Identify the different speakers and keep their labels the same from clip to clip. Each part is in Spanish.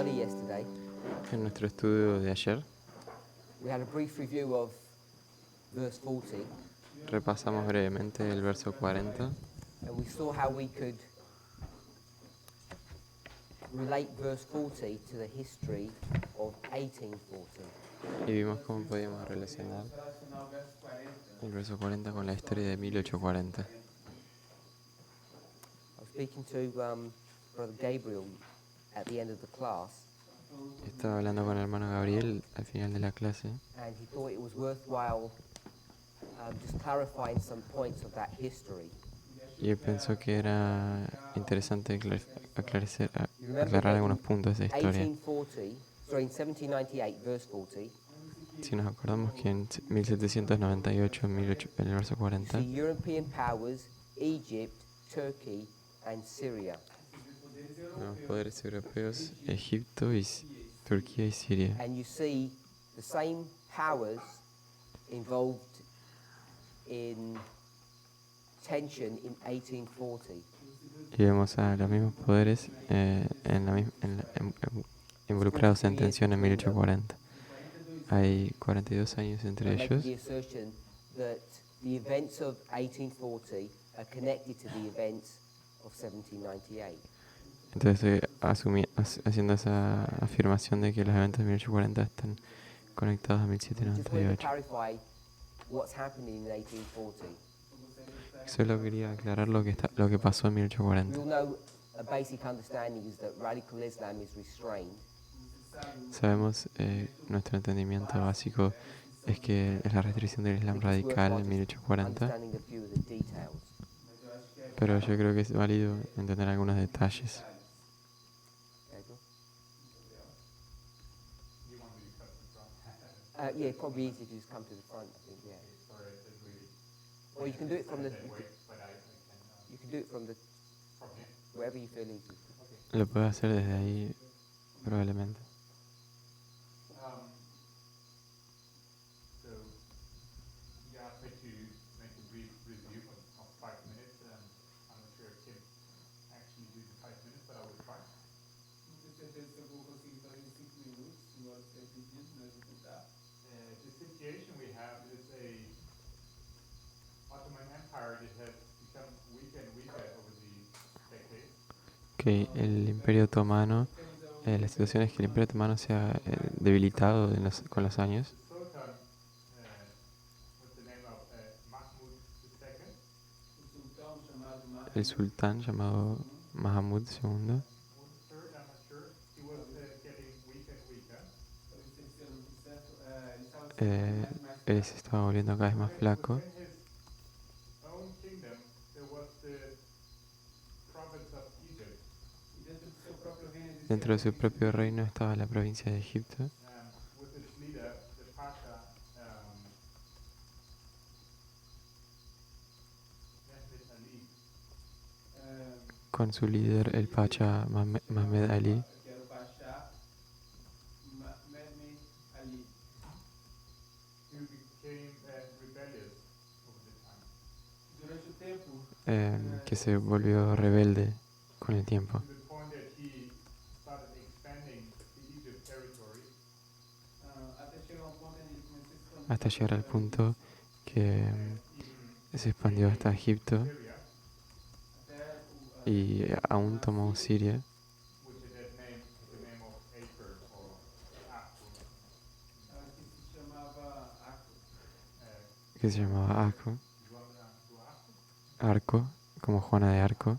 Speaker 1: study yesterday,
Speaker 2: En nuestro estudio de ayer
Speaker 1: we had a brief review of verse 40,
Speaker 2: repasamos brevemente el verso 40
Speaker 1: and we saw how we could relate verse 40 to the history of 1840.
Speaker 2: y vimos cómo podíamos relacionar el verso 40 con la historia de 1840.
Speaker 1: I was speaking to Brother Gabriel at the end of the class,
Speaker 2: Estaba hablando con el hermano Gabriel al final de la clase
Speaker 1: and he thought it was worthwhile just clarifying some points of that history.
Speaker 2: y él pensó que era interesante
Speaker 1: You remember
Speaker 2: aclarar
Speaker 1: that
Speaker 2: algunos
Speaker 1: in
Speaker 2: puntos de esta historia.
Speaker 1: 1840, sorry, in 1798, verse 40,
Speaker 2: Si nos acordamos que en 1798, el verso
Speaker 1: you
Speaker 2: 40,
Speaker 1: see European powers, Egypt, Turkey, and Syria.
Speaker 2: los poderes europeos, Egipto, Turquía y Siria.
Speaker 1: And you see the same powers involved in tension in 1840.
Speaker 2: Y vemos a los mismos poderes involucrados en tensión en 1840. Hay 42 años entre
Speaker 1: I'm making
Speaker 2: ellos.
Speaker 1: the assertion that the events of 1840 are connected to the events of 1798.
Speaker 2: Entonces estoy haciendo esa afirmación de que los eventos de 1840 están conectados a
Speaker 1: We just wanted to
Speaker 2: 1798.
Speaker 1: clarify what's happening in 1840.
Speaker 2: Solo quería aclarar lo que pasó en
Speaker 1: We
Speaker 2: 1840.
Speaker 1: all know a basic understanding is that radical Islam is restrained.
Speaker 2: Sabemos, nuestro entendimiento básico es que es la restricción del Islam
Speaker 1: I think it's
Speaker 2: radical
Speaker 1: worthwhile
Speaker 2: en
Speaker 1: just
Speaker 2: 1840,
Speaker 1: understanding a few of the details.
Speaker 2: pero yo creo que es válido entender algunos detalles.
Speaker 1: Gabriel? Yeah, it'd probably be easier if you just come to the front, I think, yeah. Or you can do it from the... You can do it from the... Wherever you feel easy.
Speaker 2: Lo puedo hacer desde ahí, probablemente. Que el Imperio Otomano, la situación es que el Imperio Otomano se ha debilitado con los años. El sultán llamado Mahamud II, él se estaba volviendo cada vez más flaco. Dentro de su propio reino estaba la provincia de Egipto, con su líder, el Pacha Mahmed Ali, que se volvió rebelde con el tiempo, hasta llegar al punto que se expandió hasta Egipto y aún tomó Siria, que se llamaba Arco, como Juana de Arco.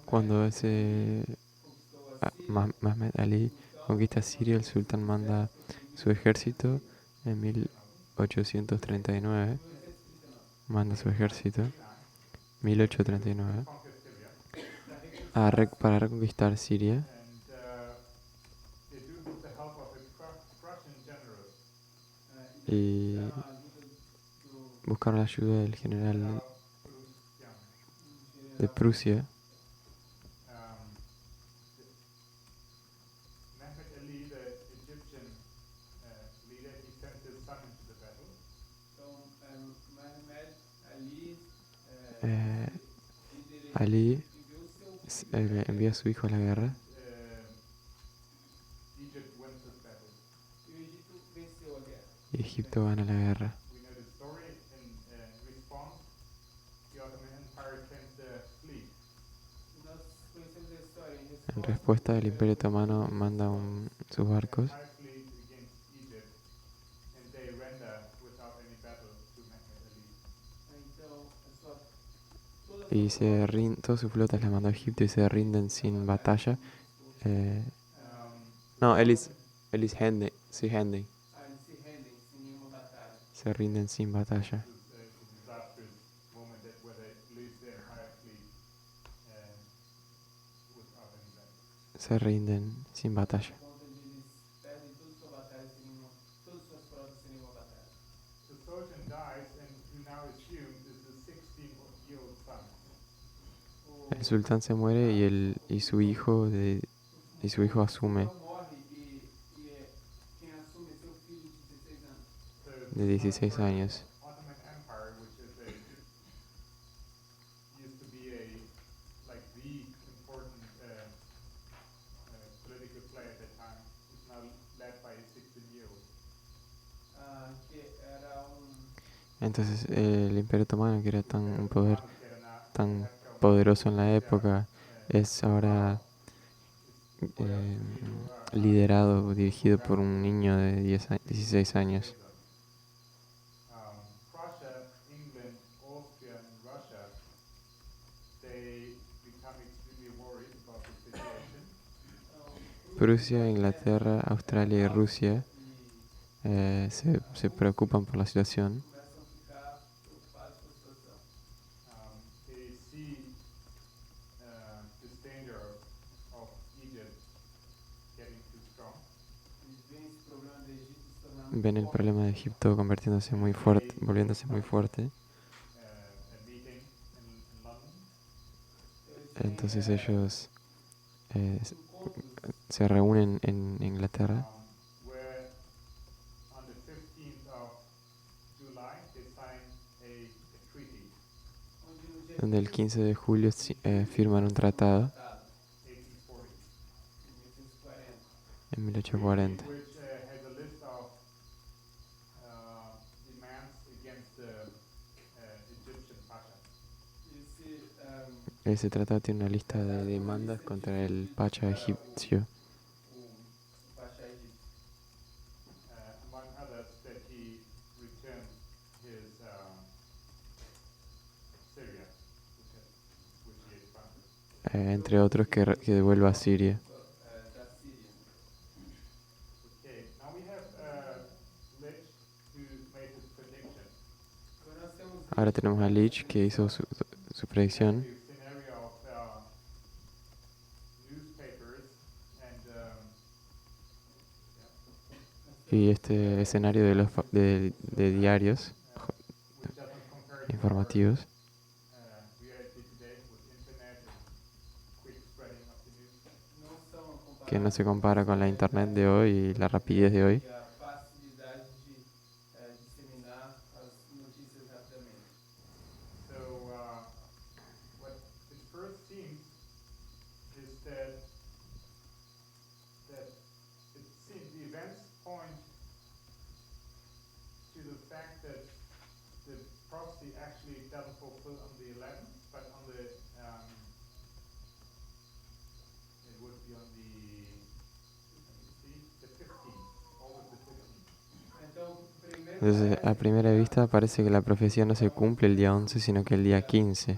Speaker 2: Cuando Mahmed Ali conquista Siria, el sultán manda su ejército en 1839, manda su ejército 1839 para reconquistar Siria, y buscaron la ayuda del general de Prusia. Eh, Ali envía a su hijo a la guerra y Egipto gana la guerra. En respuesta, el Imperio Otomano manda sus barcos y todas sus flotas las mandó a Egipto y se rinden sin batalla. No, se rinden sin batalla. Se rinden sin batalla. El sultán se muere y su hijo asume de 16 años. Entonces el Imperio Otomano, que era un poder tan poderoso en la época, es ahora liderado o dirigido por un niño de 16 años. Prusia, Inglaterra, Australia y Rusia se preocupan por la situación. Ven el problema de Egipto convirtiéndose muy fuerte, volviéndose muy fuerte. Entonces ellos se reúnen en Inglaterra donde el 15 de julio firman un tratado en 1840. Ese tratado tiene una lista de demandas contra el pacha egipcio. Entre otros que devuelva a Siria. Ahora tenemos a Leach que hizo su predicción. Y este escenario de diarios informativos que no se compara con la internet de hoy y la rapidez de hoy. Entonces, a primera vista parece que la profecía no se cumple el día 11, sino que el día 15.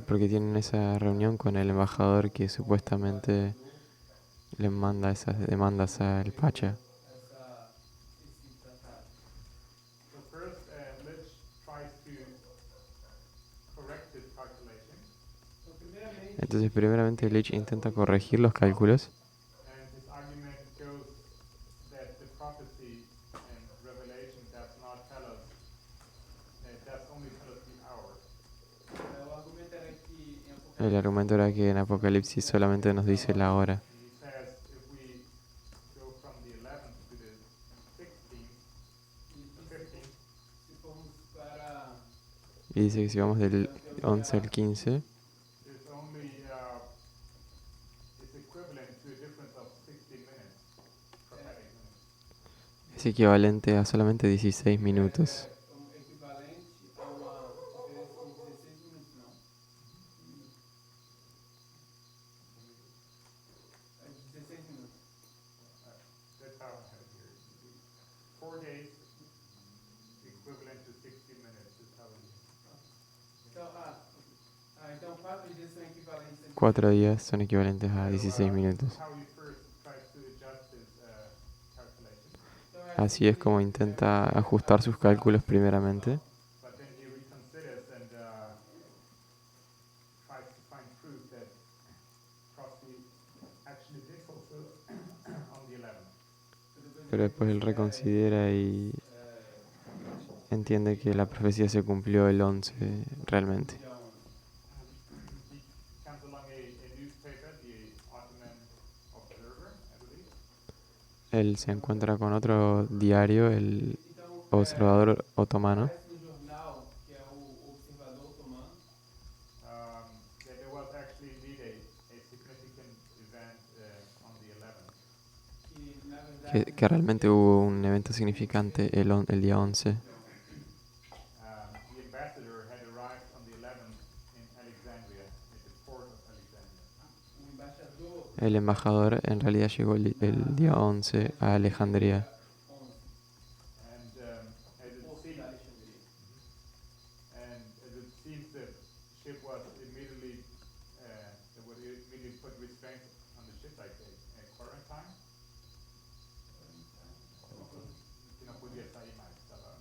Speaker 2: Porque tienen esa reunión con el embajador que supuestamente le manda esas demandas al Pacha. Entonces, primeramente, Lich intenta corregir los cálculos
Speaker 3: and his argument goes that the prophecy and revelation does not tell us, does only tell us the hour.
Speaker 2: El argumento era que en Apocalipsis solamente nos dice la hora.
Speaker 3: And he says if we go from the 11th to the 16th, 15th,
Speaker 2: Y dice que si vamos del 11 al 15,
Speaker 3: there's only it's equivalent to a difference of 60 minutes, prophetic minutes.
Speaker 2: es equivalente a solamente 16 minutos.
Speaker 3: That's how I have it here. 4 days equivalent to 60 minutes is how it is.
Speaker 2: 4 días son equivalentes a 16 minutos.
Speaker 3: How he first tries to adjust his calculation,
Speaker 2: Así es como intenta ajustar sus cálculos primeramente,
Speaker 3: but then he reconsiders and tries to find proof that prophecy actually did fulfill on the 11th.
Speaker 2: pero después él reconsidera y entiende que la profecía se cumplió el 11 realmente.
Speaker 3: He comes along a newspaper, the Ottoman Observer, I believe.
Speaker 2: Él se encuentra con otro diario, el Observador Otomano,
Speaker 3: That there was actually indeed a significant event on the 11th.
Speaker 2: que realmente hubo un evento significante el día 11.
Speaker 3: The ambassador had arrived on the 11th in Alexandria, at the port of Alexandria.
Speaker 2: El embajador en realidad llegó el día 11 a Alejandría.
Speaker 3: And as it seems, the ship was immediately, they would immediately put restraints on the ship, like a quarantine. Que no podía salir más, estaba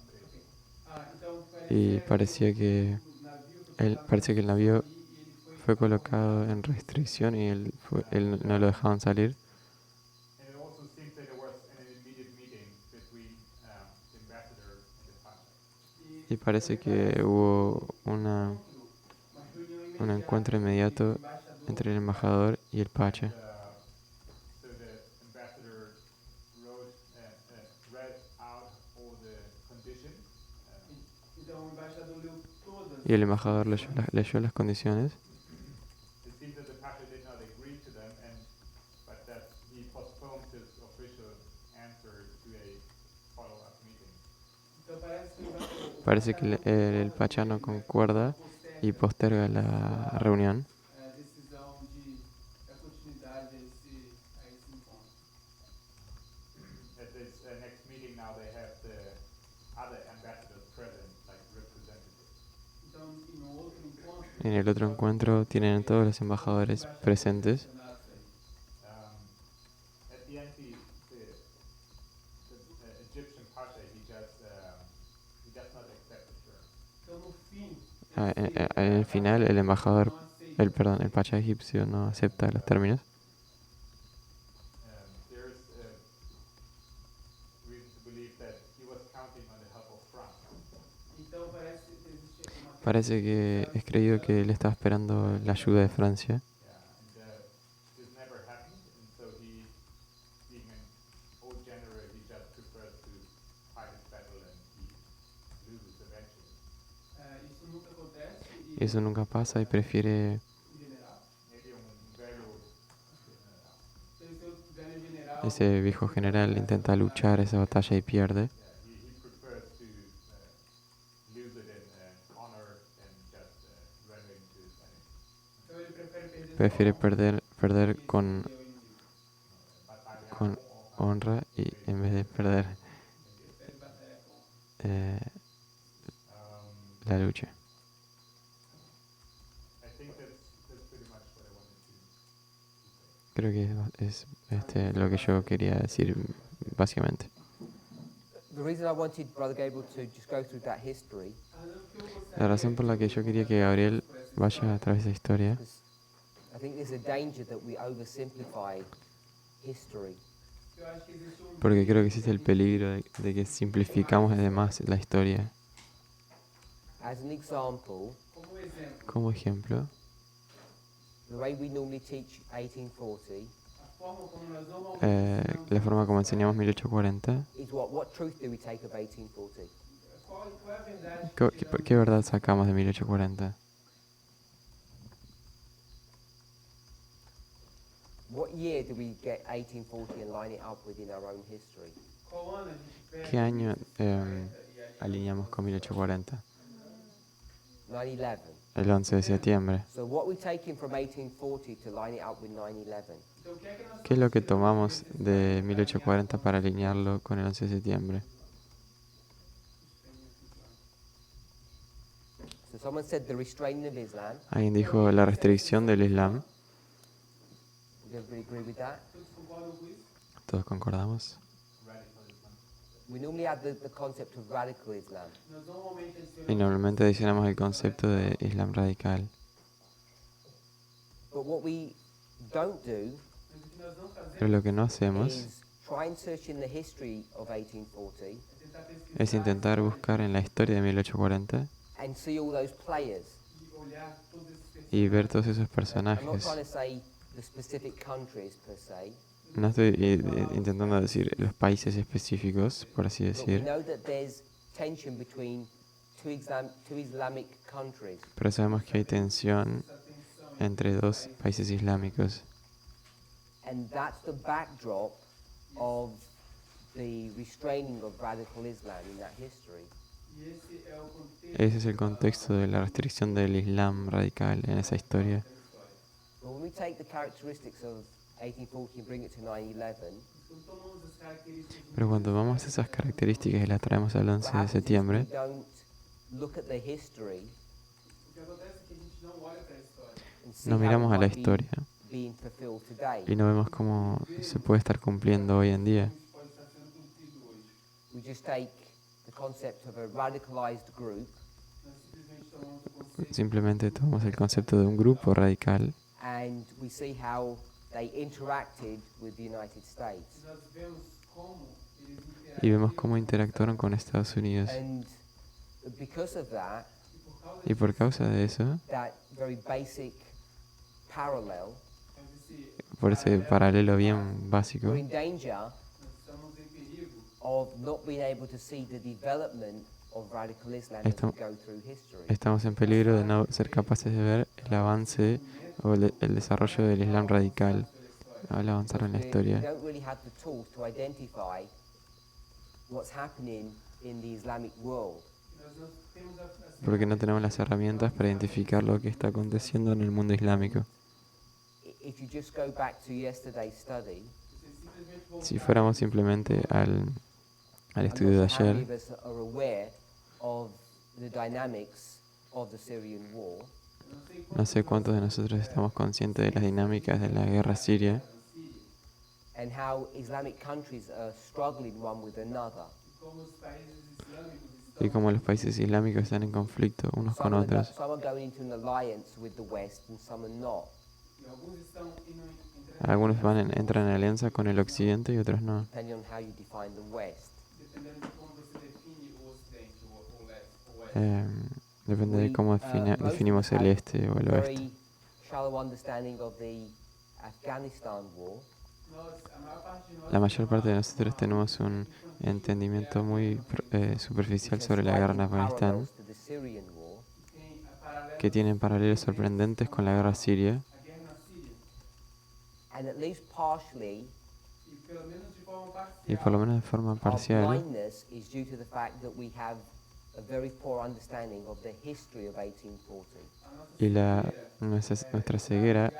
Speaker 2: Y parecía que parece que el navío fue colocado en restricción y él no lo dejaban salir.
Speaker 3: And it also seems that there was an immediate meeting between the ambassador and the pasha.
Speaker 2: Y parece que hubo un encuentro inmediato entre el embajador y el pacha.
Speaker 3: So the ambassador wrote, read out all the conditions.
Speaker 2: Y el embajador leyó las condiciones.
Speaker 3: It seems that the pasha did not agree to them, but that he postponed his official answer to a follow-up meeting.
Speaker 2: Parece que el pacha no concuerda y posterga la reunión.
Speaker 3: At this next meeting now, they have the other ambassadors present, like representatives.
Speaker 2: En el otro encuentro tienen a todos los embajadores presentes.
Speaker 3: At the end, the Egyptian pasha, he does not accept the terms.
Speaker 2: En el final, el pacha egipcio no acepta los términos.
Speaker 3: There's reason to believe that he was counting on the help of France.
Speaker 2: Parece que es creído que él estaba esperando la ayuda de Francia.
Speaker 3: Yeah, and this never happened, and so he, being an old general, he just prefers to fight his battle and he loses eventually.
Speaker 2: Y eso nunca pasa y prefiere
Speaker 3: Maybe un velho
Speaker 2: ese viejo general intenta luchar esa batalla y pierde.
Speaker 3: yeah, he prefers to lose it in honor than just running to his enemy.
Speaker 2: Prefiere perder con
Speaker 3: Batalha
Speaker 2: honra y en vez de perder la lucha.
Speaker 3: I think that's pretty much what I wanted to say.
Speaker 2: Creo que es lo que yo quería decir básicamente.
Speaker 1: The reason I wanted Brother Gabriel to just go through that history
Speaker 2: La razón por la que yo quería que Gabriel vaya a través de esa historia
Speaker 1: is I think there's a danger that we oversimplify history.
Speaker 2: Porque creo que existe el peligro de que simplificamos además la historia.
Speaker 1: As an example,
Speaker 2: Como ejemplo,
Speaker 1: the way we normally teach 1840
Speaker 2: la forma como enseñamos 1840,
Speaker 1: is what truth do we take of 1840?
Speaker 2: ¿qué verdad sacamos de 1840?
Speaker 1: What year do we get 1840 and line it up within our own history?
Speaker 2: ¿Qué año alineamos con 1840?
Speaker 1: 9/11.
Speaker 2: El 11 de septiembre.
Speaker 1: So what we taking from 1840 to line it up with 9/11?
Speaker 2: ¿Qué es lo que tomamos de 1840 para alinearlo con el 11 de septiembre?
Speaker 1: So someone said the restraining of Islam.
Speaker 2: Alguien dijo la restricción del Islam.
Speaker 1: Does everybody agree with that?
Speaker 2: ¿Todos concordamos?
Speaker 1: We normally add the concept of radical Islam.
Speaker 2: Y normalmente adicionamos el concepto de Islam radical.
Speaker 1: But what we don't do
Speaker 2: Pero lo que no hacemos
Speaker 1: is try and search in the history of 1840
Speaker 2: es intentar buscar en la historia de 1840
Speaker 1: and see all those players.
Speaker 2: y ver todos esos
Speaker 1: I'm not
Speaker 2: personajes.
Speaker 1: trying to say the specific countries per se,
Speaker 2: No estoy intentando decir los países específicos, por así
Speaker 1: but we
Speaker 2: decir,
Speaker 1: know that there's tension between two Islamic countries.
Speaker 2: pero sabemos que hay tensión entre dos países islámicos.
Speaker 1: And that's the backdrop of the restraining of radical Islam in that history.
Speaker 2: Ese es el contexto de la restricción del Islam radical en esa historia.
Speaker 1: But when we take the characteristics of 1840 and bring it to 9/11,
Speaker 2: Pero cuando tomamos esas características y las traemos al
Speaker 1: what
Speaker 2: 11 de
Speaker 1: happens is
Speaker 2: septiembre,
Speaker 1: we don't look at the history and see
Speaker 2: nos
Speaker 1: how
Speaker 2: miramos
Speaker 1: it
Speaker 2: a la
Speaker 1: might be
Speaker 2: historia
Speaker 1: being fulfilled today.
Speaker 2: y no vemos cómo se puede estar cumpliendo hoy en día.
Speaker 1: We just take the concept of a radicalized group
Speaker 2: Simplemente tomamos el concepto de un grupo radical
Speaker 1: and we see how they interacted with the United States.
Speaker 2: y vemos cómo interactuaron con Estados Unidos.
Speaker 1: And because of that,
Speaker 2: Y por causa de eso,
Speaker 1: that very basic parallel,
Speaker 2: por ese paralelo bien básico,
Speaker 1: we're in danger of not being able to see the development of radical Islam as we go through history.
Speaker 2: estamos en peligro de no ser capaces de ver el avance o el desarrollo del Islam radical al avanzar en la
Speaker 1: We
Speaker 2: historia.
Speaker 1: don't really have the tools to identify what's happening in the Islamic world.
Speaker 2: Porque no tenemos las herramientas para identificar lo que está aconteciendo en el mundo islámico.
Speaker 1: If you just go back to yesterday's study,
Speaker 2: Si fuéramos simplemente al
Speaker 1: I'm
Speaker 2: estudio de
Speaker 1: not sure how many
Speaker 2: ayer,
Speaker 1: of us are aware of the dynamics of the Syrian war.
Speaker 2: no sé cuántos de nosotros estamos conscientes de las dinámicas de la guerra siria
Speaker 1: And how Islamic countries are struggling one with another.
Speaker 2: y cómo los países islámicos están en conflicto unos con otros.
Speaker 1: Some are going into an alliance with the West and some are not,
Speaker 2: Algunos entran en alianza con el occidente y otros no.
Speaker 1: depending on how you define the West.
Speaker 2: Depende de cómo definimos el este o el oeste.
Speaker 1: Very shallow understanding of the Afghanistan war.
Speaker 2: La mayor parte de nosotros tenemos un entendimiento muy superficial sobre la guerra en Afganistán,
Speaker 1: Parallels to the Syrian war.
Speaker 2: que tienen paralelos sorprendentes con la guerra siria,
Speaker 1: And at least partially,
Speaker 2: y por lo menos de forma
Speaker 1: our
Speaker 2: parcial,
Speaker 1: blindness is due to the fact that we have a very poor understanding of the history of 1840.
Speaker 2: y nuestra ceguera,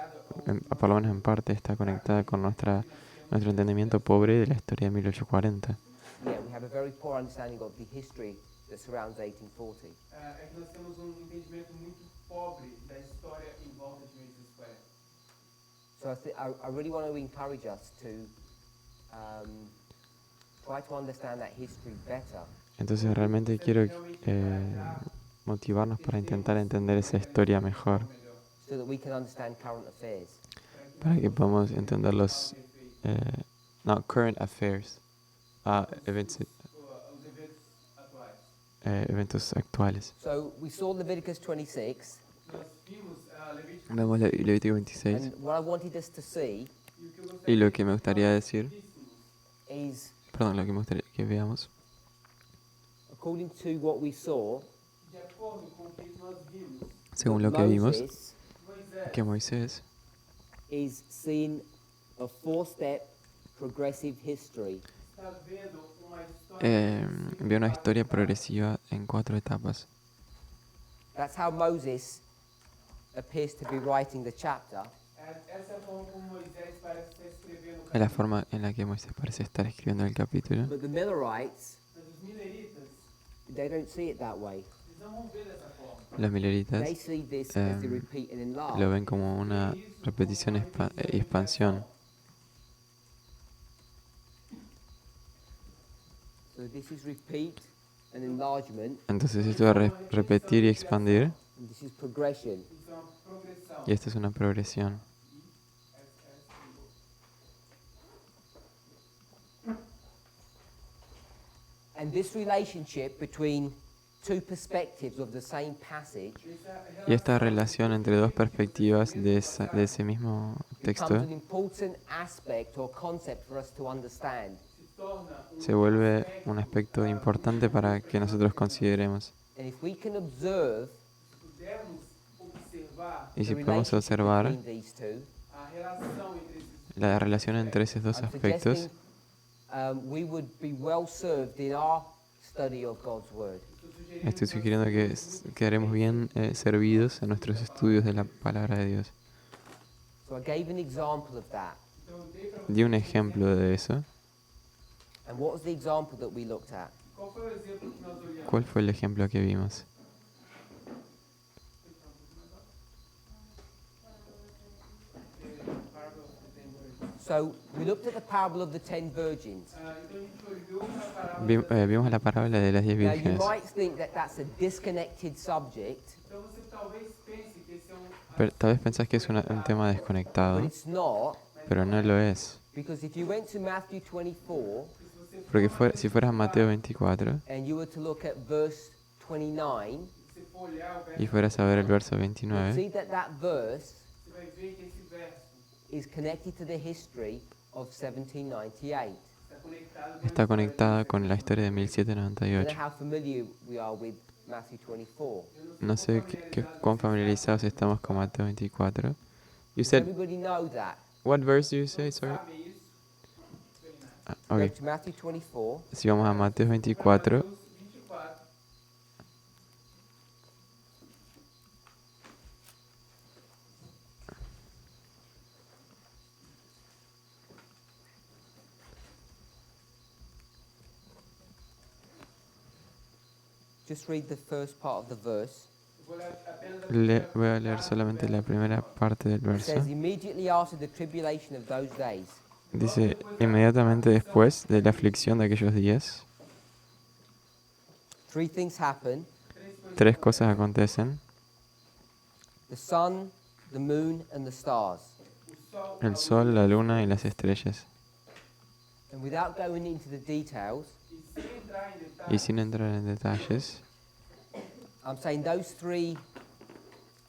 Speaker 2: por lo menos en parte, está conectada con nuestro entendimiento pobre de la historia de 1840.
Speaker 1: Yeah, we have a very poor understanding of the history that surrounds 1840.
Speaker 4: É que nós temos entendimento muito pobre da história em volta de 1840.
Speaker 1: So I really want to encourage us to try to understand that history better.
Speaker 2: Entonces realmente quiero motivarnos para intentar entender esa historia mejor.
Speaker 1: so that we can understand current affairs.
Speaker 2: para que podamos entender los no, current affairs, eventos,
Speaker 4: Os eventos atuais.
Speaker 2: eventos actuales.
Speaker 1: So we saw Leviticus 26,
Speaker 4: Nós vimos Levítico
Speaker 2: Vemos Levítico 26
Speaker 1: and what I wanted us to see
Speaker 4: e o que eu
Speaker 2: y
Speaker 4: gostaria
Speaker 2: lo que me gustaría decir,
Speaker 1: is,
Speaker 2: perdón, lo que me gustaría que veamos,
Speaker 1: according to what we saw,
Speaker 4: de acordo com o que nós vimos,
Speaker 2: según lo
Speaker 1: that
Speaker 2: que vimos,
Speaker 1: Moses
Speaker 4: Moisés
Speaker 2: que Moisés
Speaker 1: is seeing a four-step progressive history.
Speaker 4: está vendo uma história
Speaker 2: vio una historia progresiva en 4 etapas.
Speaker 1: That's how Moses appears to be writing the chapter.
Speaker 4: Essa é a forma como Moisés parece estar escrevendo o
Speaker 2: Es la
Speaker 4: capítulo.
Speaker 2: forma en la que Moisés parece estar escribiendo el capítulo.
Speaker 1: But the Millerites,
Speaker 4: Mas os mileritas,
Speaker 1: they don't see it that way.
Speaker 4: eles não vão ver dessa forma.
Speaker 2: Los mileritas
Speaker 1: They see this as the repeat and enlarge.
Speaker 2: lo ven como una repetición y expansión.
Speaker 1: So this is repeat and enlargement,
Speaker 2: Entonces esto es repetir y expandir,
Speaker 1: and this is progression.
Speaker 4: Isso é uma progressão.
Speaker 2: y esto es una progresión.
Speaker 1: And this relationship between two perspectives of the same passage
Speaker 2: Y esta relación entre dos perspectivas de ese mismo
Speaker 1: becomes
Speaker 2: texto
Speaker 1: an important aspect or concept for us to understand.
Speaker 4: Se torna
Speaker 2: se vuelve un aspecto importante para que nosotros consideremos.
Speaker 1: And if we can observe
Speaker 4: se pudermos observar
Speaker 2: Y si
Speaker 1: the
Speaker 2: podemos
Speaker 1: relationship
Speaker 2: observar
Speaker 1: between these two,
Speaker 4: a relação entre esses
Speaker 2: la relación entre esos dos
Speaker 1: I'm
Speaker 2: aspectos,
Speaker 1: suggesting we would be well served in our study of God's Word.
Speaker 2: estoy sugiriendo que quedaremos bien servidos en nuestros estudios de la palabra de Dios.
Speaker 1: So I gave an example of that.
Speaker 4: Então, eu dei para
Speaker 2: Di un ejemplo de eso.
Speaker 1: And what was the example that we looked at?
Speaker 4: qual foi o exemplo que nós olhamos.
Speaker 2: ¿Cuál fue el ejemplo que vimos?
Speaker 1: So we looked at the parable of the 10 virgins.
Speaker 4: Então a gente olhou para a parábola.
Speaker 2: Vimos la parábola de las 10
Speaker 1: Now you
Speaker 2: vírgenes,
Speaker 1: might think that that's a disconnected subject,
Speaker 4: Então você talvez pense que esse é
Speaker 2: pero tal vez pensás que es un tema
Speaker 1: but
Speaker 2: desconectado,
Speaker 1: it's not,
Speaker 2: pero no lo es.
Speaker 1: because if you went to Matthew 24
Speaker 2: Porque si fueras a Mateo 24
Speaker 1: and you were to look at verse 29,
Speaker 4: você for olhar o verso,
Speaker 2: y fueras a ver el verso
Speaker 1: you'll
Speaker 2: 29,
Speaker 1: see that that verse
Speaker 4: você vai ver que esse verso
Speaker 1: is connected to the history of 1798.
Speaker 2: está conectada con la historia de
Speaker 1: I don't know
Speaker 2: 1798.
Speaker 1: how familiar we are with Matthew 24.
Speaker 2: No sé cuán familiarizados estamos con Mateo 24. You
Speaker 1: Does
Speaker 2: said,
Speaker 1: everybody know that?
Speaker 2: what verse do you say, sorry?
Speaker 4: sabe isso.
Speaker 2: Ah,
Speaker 1: Go
Speaker 2: ok,
Speaker 1: to Matthew 24.
Speaker 2: si vamos a Mateo 24,
Speaker 4: Mateus 24.
Speaker 1: Just read the first part of the verse.
Speaker 4: Eu vou ler apenas a
Speaker 2: voy a leer solamente la primera parte del
Speaker 1: It
Speaker 2: verso.
Speaker 1: says, immediately after the tribulation of those days,
Speaker 2: Dice, inmediatamente después de la aflicción de aquellos días,
Speaker 1: three things happen:
Speaker 2: tres cosas acontecen:
Speaker 1: the sun, the moon, and the stars.
Speaker 2: el sol, la luna y las estrellas.
Speaker 1: And without going into the details,
Speaker 4: e sem entrar em detalhes,
Speaker 2: Y sin entrar en detalles,
Speaker 1: I'm saying those three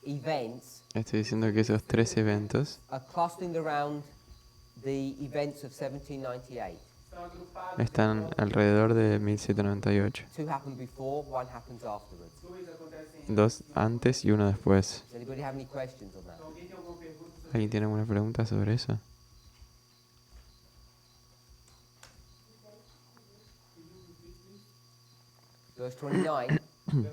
Speaker 1: events
Speaker 2: estoy diciendo que esos tres eventos
Speaker 1: are clustering around the events of 1798.
Speaker 4: estão agrupados.
Speaker 2: están alrededor de 1798.
Speaker 1: Two happen before, one happens afterwards.
Speaker 4: Dois acontecem.
Speaker 2: Dos antes y uno después.
Speaker 1: Does anybody have any questions on that?
Speaker 4: Alguém tem alguma pergunta sobre
Speaker 2: ¿Alguien tiene alguna pregunta sobre eso?
Speaker 1: Verse 29
Speaker 4: verso 29?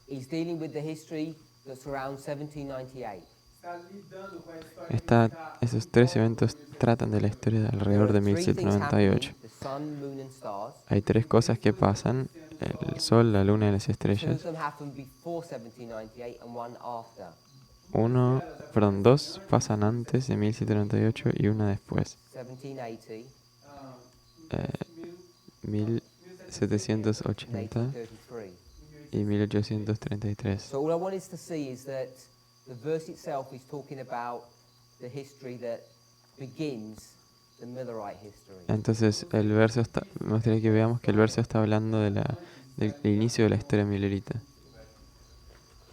Speaker 1: is dealing with the history that's around 1798.
Speaker 4: Está lidando com a história
Speaker 2: Esos tres eventos tratan de la historia de alrededor de
Speaker 1: There are three things happening,
Speaker 2: 1798.
Speaker 1: the sun, moon, and stars.
Speaker 2: Hay tres cosas que pasan: el sol, la luna y las
Speaker 1: Two of
Speaker 2: estrellas.
Speaker 1: them happen before 1798 and one after.
Speaker 2: Dos pasan antes de 1798 y una después.
Speaker 1: 1780
Speaker 2: 1780
Speaker 1: and 1833.
Speaker 2: y 1833.
Speaker 1: So all I want us to see is that The verse itself is talking about the history that begins the Millerite history.
Speaker 2: Entonces, el verso está, me gustaría que veamos que el verso está hablando de del inicio de la historia milerita.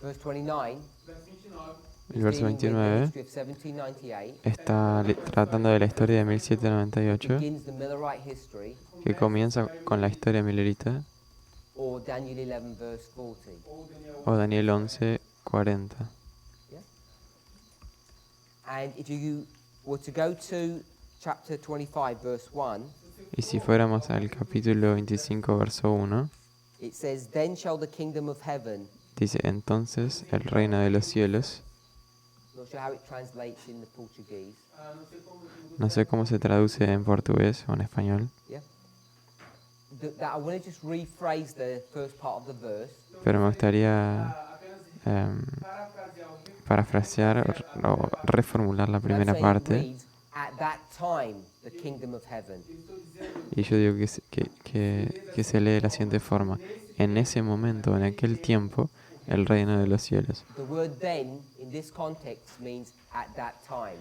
Speaker 1: Verse 29
Speaker 4: Verso 29.
Speaker 2: El
Speaker 1: is
Speaker 2: verso
Speaker 1: dealing with the
Speaker 2: 29
Speaker 1: history of 1798.
Speaker 2: está tratando de la historia de
Speaker 1: It
Speaker 2: 1798,
Speaker 1: begins the Millerite history,
Speaker 2: que comienza con la historia milerita,
Speaker 1: or Daniel 11 verse 40.
Speaker 2: o Daniel 11, 40.
Speaker 1: And if you were to go to chapter 25 verse 1,
Speaker 2: Y si fuéramos al capítulo 25, verso 1,
Speaker 1: it says, "Then shall the kingdom of heaven,"
Speaker 2: dice, entonces el reino de los cielos,
Speaker 1: not sure how it translates in the Portuguese,
Speaker 2: no sé cómo se traduce en portugués o en español,
Speaker 1: yeah? I want to just rephrase the first part of the verse.
Speaker 2: pero me gustaría parafrasear o reformular la
Speaker 1: And I'm
Speaker 2: primera
Speaker 1: saying it
Speaker 2: parte.
Speaker 1: reads, "At that time, the kingdom of heaven."
Speaker 2: Y yo digo que se lee de la siguiente forma. En ese momento, en aquel tiempo, el reino de los cielos.
Speaker 1: The word then in this context means at that time.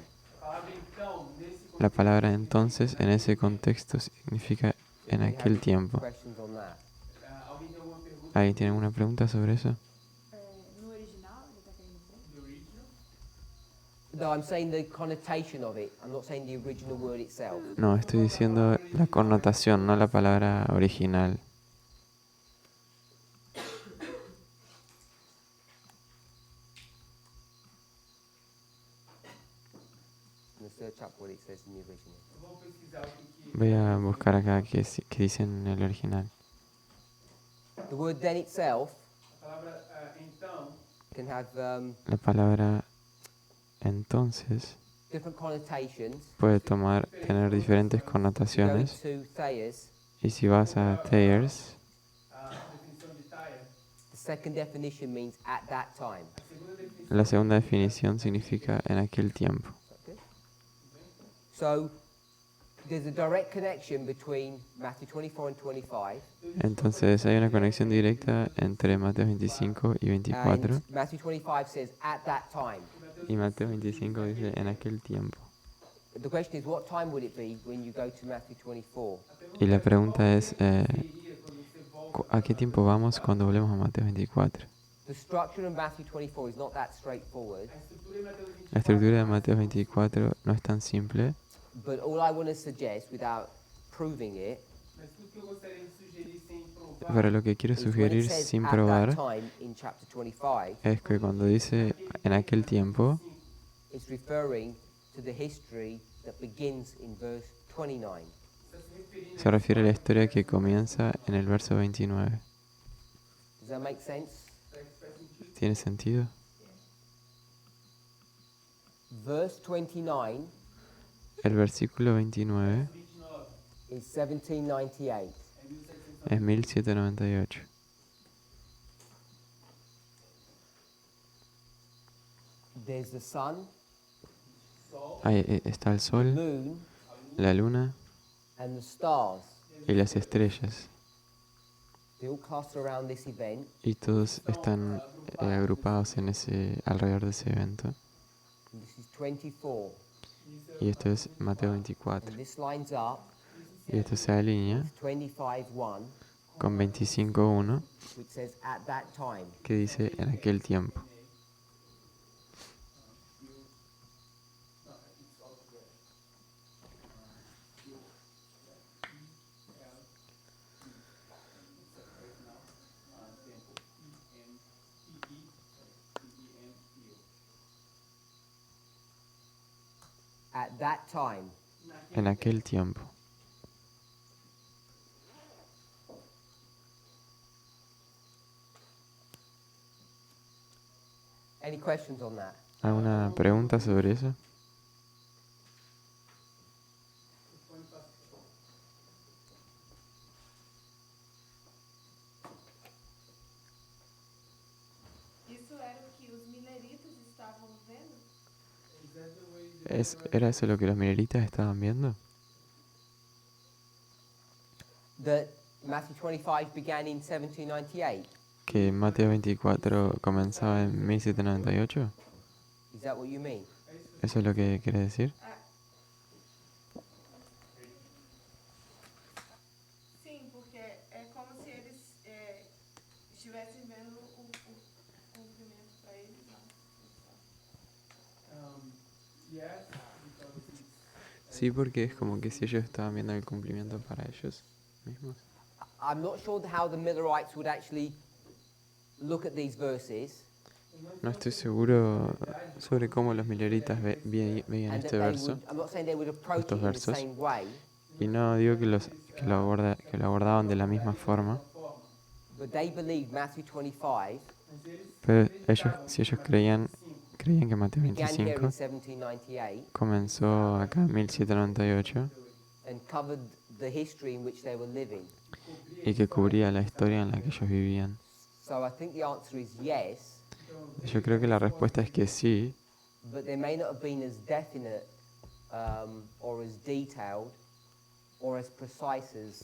Speaker 2: La palabra entonces en ese contexto significa en aquel tiempo.
Speaker 1: Questions on that?
Speaker 4: Alguém tem alguma pergunta?
Speaker 2: ¿Alguien tiene alguna pregunta sobre eso?
Speaker 5: No original, ele está querendo dizer?
Speaker 4: The original?
Speaker 1: No, I'm saying the connotation of it. I'm not saying the original word itself.
Speaker 2: No, estoy diciendo la connotación, no la palabra original.
Speaker 1: I'm going to search up what it says in the original.
Speaker 4: Eu vou pesquisar o que
Speaker 2: Voy a buscar acá qué dice en el original.
Speaker 1: The word then itself
Speaker 4: a palavra então
Speaker 1: can have
Speaker 2: La palabra entonces
Speaker 1: different connotations.
Speaker 2: puede tener diferentes
Speaker 1: Going
Speaker 2: connotaciones.
Speaker 1: to Thayers,
Speaker 2: Y si vas a Thayers,
Speaker 4: a definição de Tyre.
Speaker 1: the second definition means at that time.
Speaker 4: A segunda definição
Speaker 2: la segunda definición significa en aquel tiempo.
Speaker 1: Okay? So there's a direct connection between Matthew 24 and 25.
Speaker 2: Entonces hay una conexión directa entre Mateo 25 y 24.
Speaker 1: And Matthew 25 says at that time.
Speaker 2: Y Mateo 25 dice en aquel tiempo.
Speaker 1: The question is, what time would it be when you go to Matthew 24?
Speaker 2: Y la pregunta es,
Speaker 4: seria quando você volta.
Speaker 2: ¿a qué tiempo vamos cuando volvemos a Mateo 24?
Speaker 1: The structure of Matthew 24 is not that straightforward,
Speaker 4: A estrutura de Mateus 24
Speaker 2: La estructura de Mateo 24 no es tan simple,
Speaker 1: but all I want to suggest, without proving it,
Speaker 4: mas tudo que eu gostaria de sugerir sem provar
Speaker 2: pero lo que quiero
Speaker 1: is when
Speaker 2: sugerir
Speaker 1: it says
Speaker 2: sin
Speaker 1: at
Speaker 2: probar
Speaker 1: that time in chapter 25,
Speaker 2: es que cuando dice en aquel tiempo,
Speaker 1: it's referring to the history that begins in verse 29.
Speaker 4: está se referindo
Speaker 2: se refiere a la historia que comienza en el verso 29.
Speaker 1: Does that make sense?
Speaker 4: faz sentido.
Speaker 2: ¿Tiene sentido?
Speaker 1: Verse 29
Speaker 2: El versículo 29
Speaker 4: 29
Speaker 1: is 1798.
Speaker 4: é 1798.
Speaker 2: es 1798.
Speaker 1: There's the sun,
Speaker 4: Sol,
Speaker 2: Ahí está el
Speaker 1: the
Speaker 2: sol,
Speaker 1: moon,
Speaker 2: la luna
Speaker 1: and the stars.
Speaker 2: y las estrellas.
Speaker 1: They all cluster around this event.
Speaker 2: Y todos están agrupados alrededor de ese evento.
Speaker 1: And this is 24.
Speaker 2: Y esto es Mateo 24.
Speaker 1: And this lines up
Speaker 2: Y esto se alinea
Speaker 1: with 25:1,
Speaker 2: con 25.1,
Speaker 1: which says at that time.
Speaker 2: que dice en aquel tiempo.
Speaker 4: it's all together.
Speaker 1: At that time.
Speaker 2: En aquel tiempo.
Speaker 1: Any questions on that?
Speaker 2: ¿Alguna pregunta sobre eso?
Speaker 5: Isso era o que os mileritas estavam vendo?
Speaker 2: ¿Era eso lo que los mineritas estaban viendo?
Speaker 1: That Matthew 25 began in 1798.
Speaker 2: ¿Que Mateo 24 comenzaba en 1798?
Speaker 1: Is that what you mean?
Speaker 2: ¿Eso es lo que quiere decir?
Speaker 5: Ah, sim, porque é como se eles estivessem vendo o cumprimento para eles, não.
Speaker 4: Yes, because it's
Speaker 2: Sí, porque es como que si ellos estaban viendo el cumplimiento para ellos mismos.
Speaker 1: I'm not sure how the Millerites would actually look at these verses
Speaker 2: No estoy seguro sobre cómo los mileritas veían
Speaker 1: and that
Speaker 2: este
Speaker 1: they
Speaker 2: verso.
Speaker 1: would, I'm not saying they would approach
Speaker 2: Estos
Speaker 1: it in the
Speaker 2: versos.
Speaker 1: same way,
Speaker 2: Y no digo que lo abordaban de la misma forma,
Speaker 1: but they believed Matthew 25
Speaker 2: pero si ellos creían que Mateo
Speaker 1: began here in
Speaker 2: 25
Speaker 1: 1798
Speaker 2: comenzó acá en 1798
Speaker 1: and covered the history in which they were living.
Speaker 2: y que cubría la historia en la que ellos vivían.
Speaker 1: So I think the answer is yes,
Speaker 2: Yo creo que la respuesta es que sí,
Speaker 1: but they may not have been as definite or as detailed or as precise as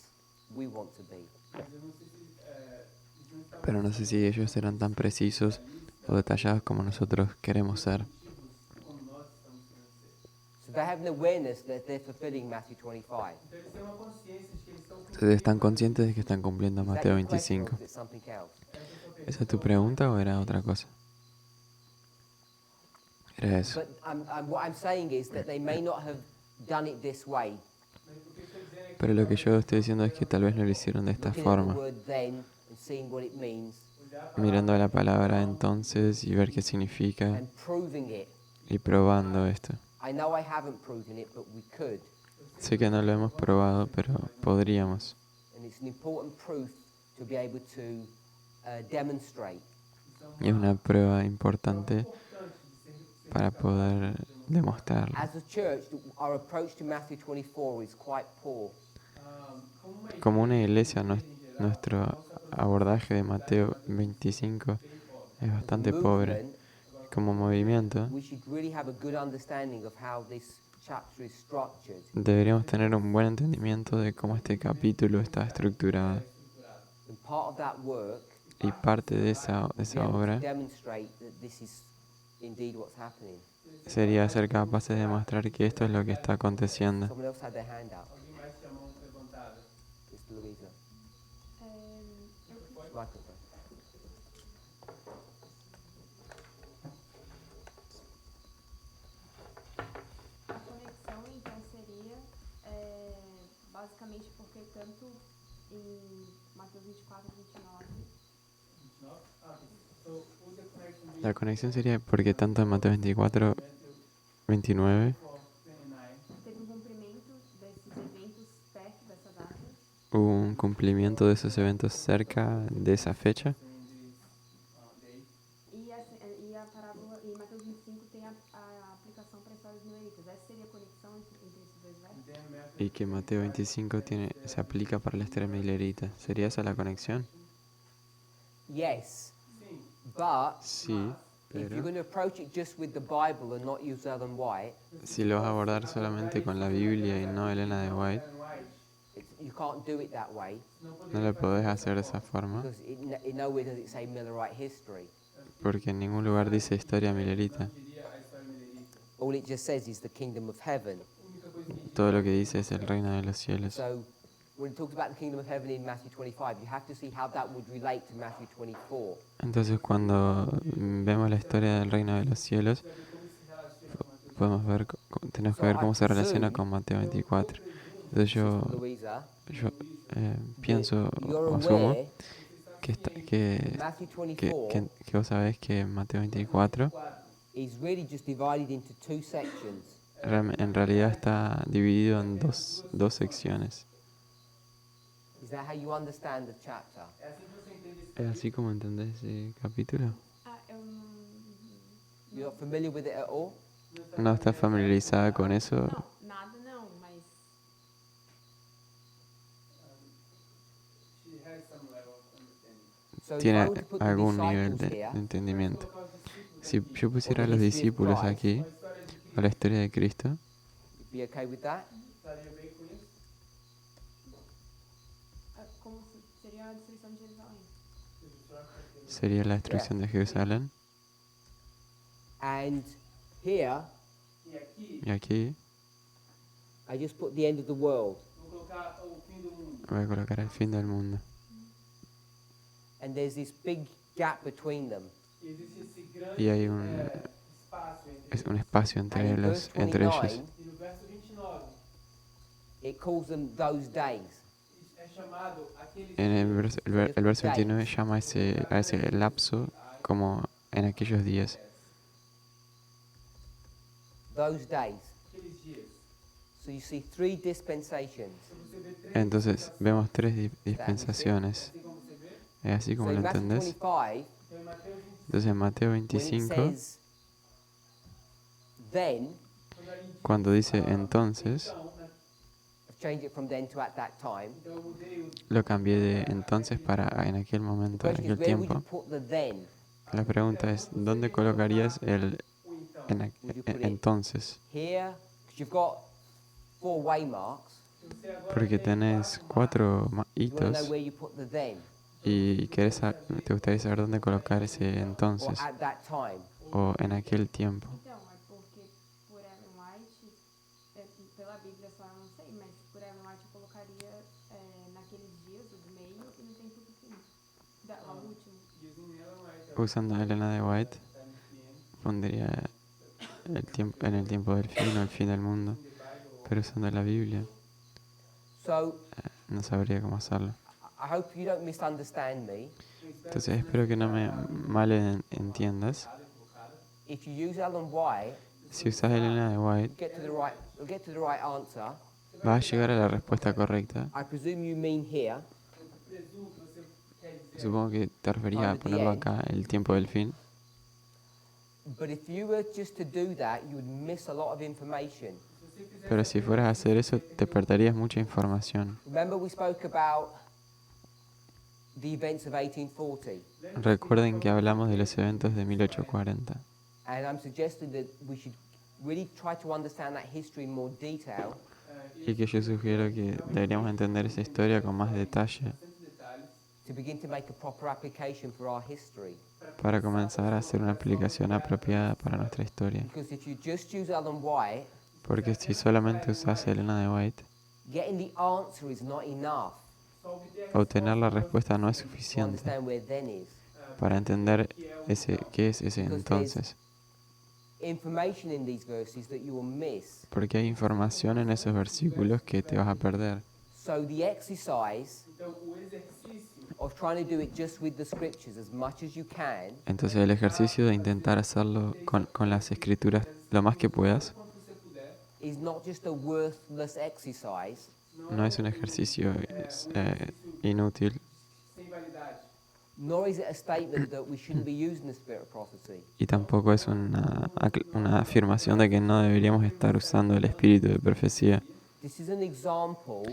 Speaker 1: we want to be.
Speaker 4: mas eu não sei se eles não estavam
Speaker 2: pero no sé si ellos eran tan precisos o detallados como nosotros queremos ser.
Speaker 4: objetivos como nós estamos querendo ser.
Speaker 1: So they have an awareness that they're fulfilling Matthew 25.
Speaker 4: Então eles têm uma consciência de que eles estão
Speaker 2: Ustedes están conscientes de que están cumpliendo
Speaker 1: Is that
Speaker 2: Mateo
Speaker 1: your question, or
Speaker 2: 25.
Speaker 1: is it something else?
Speaker 2: ¿Esa es tu pregunta o era otra cosa? Era eso.
Speaker 1: But what I'm saying is that they may not have done it this way.
Speaker 2: Pero lo que yo estoy diciendo es que tal vez no lo hicieron de esta
Speaker 1: Looking at the
Speaker 2: forma,
Speaker 1: word then and seeing what it means
Speaker 2: mirando la palabra entonces y ver qué significa
Speaker 1: and proving it.
Speaker 2: y probando esto.
Speaker 1: I know I haven't proven it, but we could.
Speaker 2: Sé que no lo hemos probado, pero podríamos.
Speaker 1: And it's an important proof to be able to demonstrate.
Speaker 2: Y es una prueba importante para poder demostrarlo.
Speaker 1: As a church, our approach to Matthew 24 is quite poor.
Speaker 2: Como una iglesia, nuestro abordaje de Mateo 25 es bastante pobre.
Speaker 1: Movement,
Speaker 2: Como movimiento,
Speaker 1: we should really have a good understanding of how this chapter is structured.
Speaker 2: deberíamos tener un buen entendimiento de cómo este capítulo está estructurado.
Speaker 1: And part of that work
Speaker 2: Y parte de esa
Speaker 1: is to be able to
Speaker 2: obra
Speaker 1: demonstrate that this is indeed what's happening.
Speaker 2: sería ser capaces de demostrar que esto es lo que está aconteciendo.
Speaker 1: Someone else had their hand up.
Speaker 4: Alguém mais tinha a mão levantada?
Speaker 1: Mr. Louisa. Microphone.
Speaker 5: A conexão, então, seria basicamente porque tanto em Mateus 24 e 29
Speaker 4: 29? Ah, so who's the connection
Speaker 2: La conexión sería porque tanto en Mateo 24, 29
Speaker 4: 29?
Speaker 5: teve cumprimento desses eventos perto dessa data
Speaker 2: hubo un cumplimiento de esos eventos cerca de esa fecha
Speaker 5: e a parábola em Mateus 25 tem a aplicação para a história dos mileritas. Essa seria a conexão entre esses dois versos?
Speaker 2: y que Mateo 25 se aplica para la historia milerita. ¿Sería esa la conexión?
Speaker 1: Yes, but
Speaker 2: Sí,
Speaker 1: if you're
Speaker 2: pero
Speaker 1: going to approach it just with the Bible and not use Ellen White,
Speaker 2: si lo vas a abordar solamente con la Biblia y no Elena de White,
Speaker 1: you can't do it that way
Speaker 2: no lo podés hacer de esa forma,
Speaker 1: because in nowhere does it say Millerite history.
Speaker 2: porque en ningún lugar dice historia milerita.
Speaker 4: Diria a história milerita.
Speaker 1: All it just says is the kingdom of heaven.
Speaker 4: A única coisa que diz
Speaker 2: Todo lo que dice es el reino de los cielos.
Speaker 1: So when it talks about the kingdom of heaven in Matthew 25, you have to see how that would relate to Matthew 24.
Speaker 2: Entonces cuando vemos la historia del reino de los cielos, podemos ver, tenemos que ver cómo se relaciona con Mateo 24. Entonces
Speaker 1: Sister Louisa,
Speaker 2: yo pienso
Speaker 1: you're
Speaker 2: o asumo
Speaker 1: aware
Speaker 2: que
Speaker 1: Matthew 24
Speaker 2: vos sabés que Mateo 24
Speaker 1: is really just divided into two sections.
Speaker 2: en realidad está dividido en dos secciones.
Speaker 1: Is that how you understand the chapter?
Speaker 4: é assim que você entende esse
Speaker 2: ¿Es así como entendés ese capítulo?
Speaker 5: Ah, eu não.
Speaker 1: You're not familiar with it at all?
Speaker 2: ¿No estás familiarizada con eso?
Speaker 5: Não, nada não, mas
Speaker 4: she has some level of understanding.
Speaker 1: So if I
Speaker 2: Tiene
Speaker 1: were to put the
Speaker 2: algún nivel
Speaker 1: disciples
Speaker 2: de
Speaker 1: here,
Speaker 2: entendimiento.
Speaker 4: Colocar os discípulos,
Speaker 2: Si yo pusiera a los discípulos aquí,
Speaker 4: a história de Cristo,
Speaker 2: o la historia de Cristo,
Speaker 1: you'd be okay with that?
Speaker 4: estaria bem com isso?
Speaker 5: como seria a destruição de Jerusalém.
Speaker 2: sería la destrucción de Jerusalén.
Speaker 1: And Here,
Speaker 4: E aqui,
Speaker 2: Y aquí
Speaker 1: I just put the end of the world.
Speaker 4: vou colocar o fim do mundo.
Speaker 2: voy a colocar el fin del mundo.
Speaker 1: And there's this big gap between them.
Speaker 4: E existe esse grande
Speaker 2: Y hay
Speaker 4: espaço entre
Speaker 2: es un
Speaker 4: eles.
Speaker 2: espacio
Speaker 1: And in verse
Speaker 2: entre
Speaker 1: 29,
Speaker 2: ellos.
Speaker 4: E no verso 29,
Speaker 1: it calls them those days.
Speaker 4: é chamado aqueles
Speaker 2: En el
Speaker 4: dias.
Speaker 2: el verso 29 llama a ese lapso como en aquellos días.
Speaker 1: Those days.
Speaker 4: Aqueles dias.
Speaker 1: So you see 3 dispensations.
Speaker 4: Então você vê três
Speaker 2: Entonces
Speaker 4: dispensações.
Speaker 2: vemos tres dispensaciones.
Speaker 4: Assim como você vê.
Speaker 2: ¿Es así
Speaker 1: So
Speaker 2: como lo
Speaker 1: in Matthew
Speaker 2: entendés?
Speaker 1: 25,
Speaker 4: Então em Mateus 25,
Speaker 2: Entonces en Mateo
Speaker 1: when it
Speaker 2: 25,
Speaker 1: says then,
Speaker 4: quando ali diz,
Speaker 2: cuando dice entonces,
Speaker 4: então, né?
Speaker 1: I've changed it from then to at that time.
Speaker 4: Então eu mudei o
Speaker 2: lo cambié de entonces para en aquel
Speaker 1: The
Speaker 2: momento, en
Speaker 1: question is,
Speaker 2: aquel
Speaker 1: where would you
Speaker 2: tiempo.
Speaker 1: put the then?
Speaker 2: La pregunta es, ¿dónde colocarías el
Speaker 4: então.
Speaker 2: entonces?
Speaker 1: Here, because you've got 4 waymarks.
Speaker 4: Se você agora
Speaker 2: Porque
Speaker 4: tem
Speaker 2: tenés
Speaker 1: You
Speaker 2: cuatro
Speaker 1: want to know
Speaker 2: hitos
Speaker 1: where you put the then
Speaker 2: y te gustaría saber dónde colocar ese
Speaker 1: or
Speaker 2: entonces
Speaker 1: at that time.
Speaker 2: o en aquel tiempo.
Speaker 5: Então, é porque por Ellen White, pela Bíblia só eu não sei, mas por Ellen White eu colocaria naqueles dias, o do meio, e no tempo do fim. O último.
Speaker 4: dizem nela, mas tá
Speaker 2: Usando a Elena de White,
Speaker 4: no cliente,
Speaker 2: pondría en el tiempo del fin o el fin del mundo, pero usando la Biblia
Speaker 1: So
Speaker 2: no sabría cómo hacerlo.
Speaker 1: I hope you don't misunderstand me.
Speaker 2: Entonces espero que no me mal entiendas.
Speaker 1: If you use Ellen White,
Speaker 2: Si usas Elena de White,
Speaker 1: you'll get to the right answer.
Speaker 2: vas a llegar a la respuesta correcta.
Speaker 1: I presume you mean here,
Speaker 4: presumo que você quer dizer
Speaker 2: Supongo que te refería a ponerlo acá, el tiempo del fin.
Speaker 1: but if you were just to do that, you would miss a lot of information.
Speaker 4: se você fizer
Speaker 2: Pero si fueras a hacer eso, te perderías mucha información.
Speaker 1: Remember we spoke about the events of 1840,
Speaker 2: Recuerden que hablamos de los eventos de 1840.
Speaker 1: and I'm suggesting that we should really try to understand that history in more detail
Speaker 2: Y que yo sugiero que deberíamos entender esa historia con más detalle
Speaker 4: bastante detalhes
Speaker 1: to begin to make a proper application for our history.
Speaker 2: para comenzar a hacer una aplicación apropiada para nuestra historia.
Speaker 1: Because if you just use Ellen White,
Speaker 2: Porque si solamente usas Elena de White,
Speaker 1: getting the answer is not enough
Speaker 4: só obter a
Speaker 2: obtener la respuesta no es
Speaker 1: to
Speaker 2: suficiente
Speaker 1: understand where then is.
Speaker 2: para entender qué es ese entonces.
Speaker 1: Information in these verses that you will miss.
Speaker 2: Porque hay información en esos versículos que te vas a perder.
Speaker 1: So the exercise
Speaker 4: então o exercício
Speaker 1: of trying to do it just with the scriptures as much as you can
Speaker 2: Entonces el ejercicio de intentar hacerlo con las escrituras lo más que puedas
Speaker 4: quanto você puder
Speaker 1: is not just a worthless exercise,
Speaker 2: no es un ejercicio inútil
Speaker 4: sem validade
Speaker 1: nor is it a statement that we shouldn't be using the spirit of prophecy.
Speaker 2: y tampoco es una afirmación de que no deberíamos estar usando el espíritu de profecía.
Speaker 1: This is an example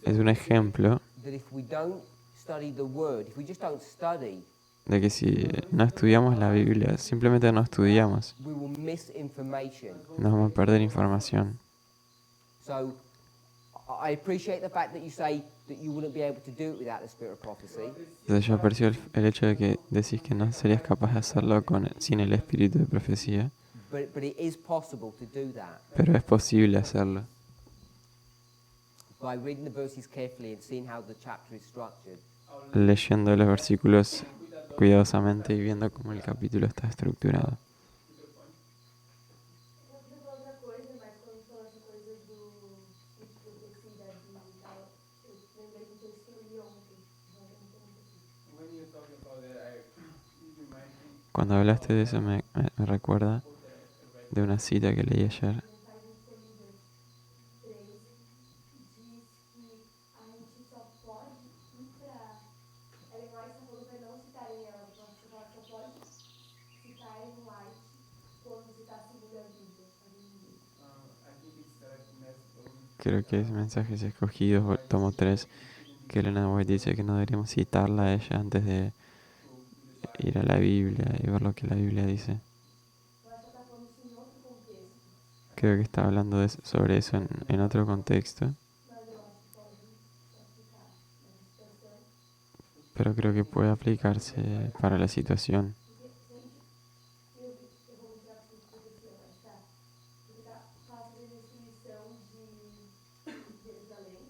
Speaker 2: Es un ejemplo
Speaker 1: that if we don't study the word, if we just don't study,
Speaker 2: de que si no estudiamos la Biblia, simplemente no estudiamos,
Speaker 1: we will miss information.
Speaker 2: nos vamos a perder información.
Speaker 1: So I appreciate the fact that you say that you wouldn't be able to do it without the spirit of prophecy.
Speaker 2: Entonces yo aprecio el hecho de que decís que no serías capaz de hacerlo sin el espíritu de profecía,
Speaker 1: But it is possible to do that
Speaker 2: pero es posible hacerlo.
Speaker 1: by reading the verses carefully and seeing how the chapter is structured.
Speaker 2: Leyendo los versículos cuidadosamente y viendo cómo el capítulo está estructurado.
Speaker 6: Eu queria falar outra coisa, mas quando falou essa coisa do profecia da Bíblia e tal, eu lembrei de um texto que eu li ontem.
Speaker 4: when you talk about that I you remind me
Speaker 2: Cuando hablaste de eso me recuerda
Speaker 4: of the
Speaker 2: de una cita que leí ayer.
Speaker 6: Mensagem de Parminder 13 diz que a gente só pode ir pra. Ellen White está falando para não citarem ela, você fala que só pode citar Ellen White quando citar a segunda Bíblia.
Speaker 4: I think it's that message
Speaker 2: Creo que es Mensajes Escogidos, tomo 3, que Elena White dice que no deberíamos citarla a ella antes de ir a la Biblia y ver lo que la Biblia dice.
Speaker 6: Eu acho que ela está falando isso em outro contexto,
Speaker 2: Creo que está hablando sobre eso en otro contexto,
Speaker 6: mas eu acho que pode aplicar na situação.
Speaker 2: pero creo que puede aplicarse para la situación.
Speaker 6: Porque se a gente. Eu vou mostrar para vocês porque vai estar. Jerusalém.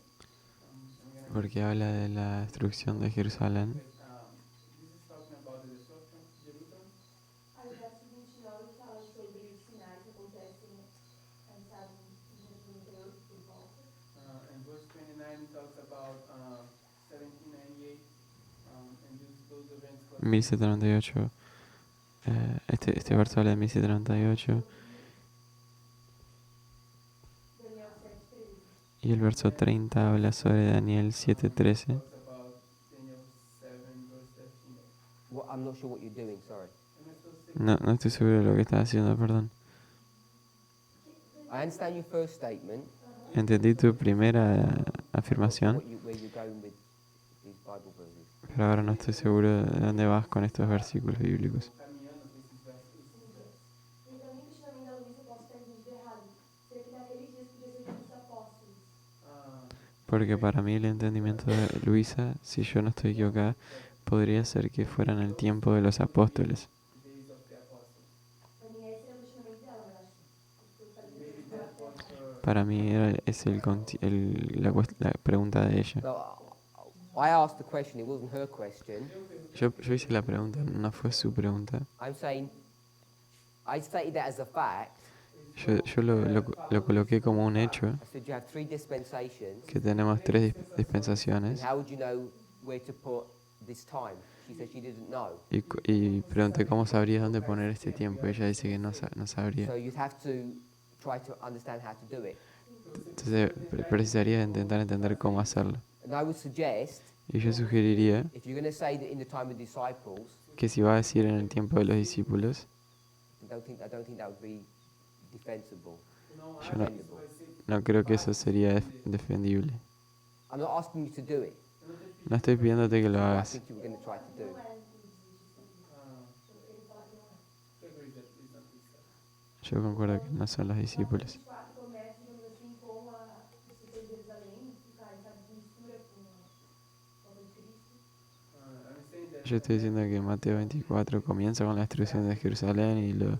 Speaker 2: Porque habla de la destrucción de Jerusalén.
Speaker 4: This is talking about the destruction of Jerusalem.
Speaker 6: Aí o verso 29 fala sobre os sinais que acontecem, sabe, em Jerusalém por volta.
Speaker 4: And verse 29 talks about 1798 and those events.
Speaker 2: 1798. Este verso habla de 1798.
Speaker 6: Daniel 7:13.
Speaker 2: Y el verso 30 habla sobre Daniel 7:13.
Speaker 4: Talks about Daniel 7 verse 13.
Speaker 1: Well, I'm not sure what you're doing, sorry.
Speaker 2: No estoy seguro de lo que estás haciendo, perdón.
Speaker 1: I understand your first statement.
Speaker 2: Entendí tu primera afirmación,
Speaker 1: Where you're going with these Bible verses.
Speaker 2: pero ahora no estoy seguro de dónde vas con estos versículos bíblicos.
Speaker 4: Caminhando com esses versos.
Speaker 6: E para mim, o questionamento da Luísa, posso estar entendido errado. Será que naqueles dias podia ser dos apóstolos?
Speaker 2: Porque para mí el entendimiento de Luisa, si yo no estoy equivocada, podría ser que fuera en el tiempo de los apóstoles.
Speaker 4: Days of the apostles.
Speaker 6: Para mí, esse era o questionamento dela, mas acho que eu falei
Speaker 4: Maybe
Speaker 6: que
Speaker 4: that was her.
Speaker 2: Para mí es la pregunta de ella.
Speaker 1: No, I asked the question, it wasn't her question.
Speaker 2: Yo hice la pregunta, no fue su pregunta.
Speaker 1: I'm saying, I stated that as a fact.
Speaker 2: Yo lo coloqué como un hecho,
Speaker 1: I said you have 3 dispensations.
Speaker 2: que tenemos 3
Speaker 1: And
Speaker 2: dispensaciones,
Speaker 1: how would you know where to put this time? She said she didn't know.
Speaker 2: y pregunté cómo sabría dónde poner este tiempo. Ella dice que no sabría.
Speaker 1: So you'd have to try to understand how to do it.
Speaker 2: Entonces precisaría intentar entender cómo hacerlo.
Speaker 1: And I would suggest,
Speaker 2: Y yo sugeriría
Speaker 1: if you're going to say that in the time of disciples,
Speaker 2: que si va a decir en el tiempo de los discípulos,
Speaker 1: I don't think that would be defensible.
Speaker 2: yo no creo que eso sería defendible.
Speaker 1: I'm not asking you to do it.
Speaker 2: No estoy pidiéndote que lo
Speaker 1: I
Speaker 2: hagas.
Speaker 1: think you were going to try to do it.
Speaker 4: She agrees that it's not this stuff.
Speaker 2: Yo concuerdo que no son los discípulos.
Speaker 6: 24 começa, digamos assim, com a destruição de Jerusalém, que cai, sabe, que mistura com a obra de Cristo.
Speaker 4: I'm saying that
Speaker 2: Yo estoy diciendo que Mateo 24 comienza con la destrucción de Jerusalén y lo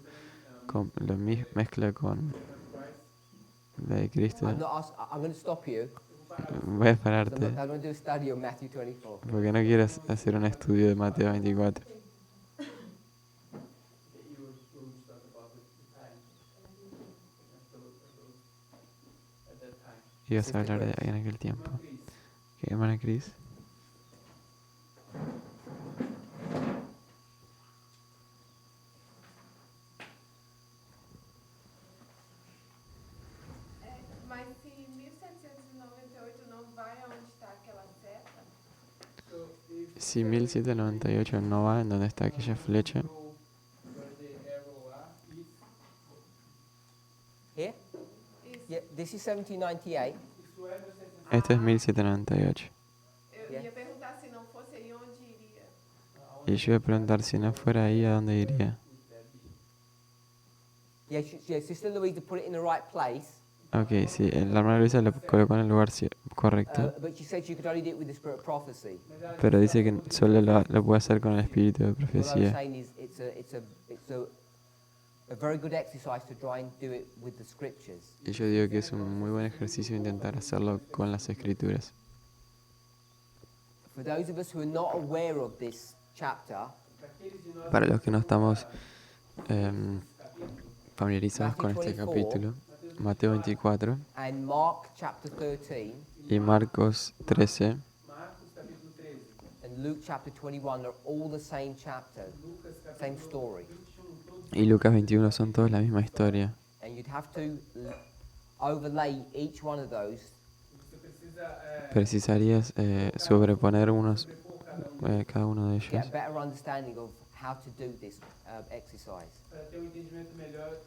Speaker 2: mezcla con
Speaker 4: Christ.
Speaker 2: la de Cristo.
Speaker 1: I'm going to stop you.
Speaker 2: Voy a
Speaker 1: I'm
Speaker 2: pararte
Speaker 1: going to do a study on Matthew 24.
Speaker 2: porque no quiero hacer un estudio de Mateo 24.
Speaker 4: Okay, you will talk about the time. At that time.
Speaker 2: Ibas a hablar en aquel tiempo.
Speaker 4: Please.
Speaker 2: ¿Qué, hermana Cris?
Speaker 5: Mas se 1798 não vai aonde está aquela seta,
Speaker 4: So if
Speaker 2: Si 1798 no va en donde está aquella flecha,
Speaker 4: go where the arrow is,
Speaker 1: Here?
Speaker 5: isso.
Speaker 1: Yeah, this is 1798.
Speaker 4: if you ever set
Speaker 2: este es 1798.
Speaker 5: Eu
Speaker 1: Yeah.
Speaker 5: ia perguntar se não fosse aí onde iria.
Speaker 2: Y yo iba a preguntar si no fuera ahí, ¿a dónde iría?
Speaker 1: Yeah, Sister Louisa put it in the right place.
Speaker 2: Ok, sí, la hermana Luisa lo colocó en el lugar correcto,
Speaker 1: But she said you could only do it with the spirit of prophecy.
Speaker 2: pero dice que solo lo puede hacer con el espíritu de
Speaker 1: What I'm
Speaker 2: profecía.
Speaker 1: saying is it's a very good exercise to try and do it with the scriptures.
Speaker 2: Y yo digo que es un muy buen ejercicio intentar hacerlo con las escrituras.
Speaker 1: For those of us who are not aware of this chapter,
Speaker 2: Para los que no estamos familiarizados con este capítulo, Mateo 24
Speaker 1: and Mark chapter 13
Speaker 2: y Marcos 13
Speaker 4: Marcos capítulo 13,
Speaker 1: and Luke chapter 21 are all the same chapter,
Speaker 4: Lucas
Speaker 1: same
Speaker 4: capítulo
Speaker 1: story.
Speaker 4: 21, todos
Speaker 2: y Lucas 21 son todos la misma historia.
Speaker 1: And you'd have to overlay each one of those
Speaker 4: você precisa
Speaker 2: Precisarías sobreponer
Speaker 4: repor cada
Speaker 2: cada uno de
Speaker 1: to get a
Speaker 2: ellos
Speaker 1: better understanding of how to do this exercise.
Speaker 4: para ter entendimento melhor.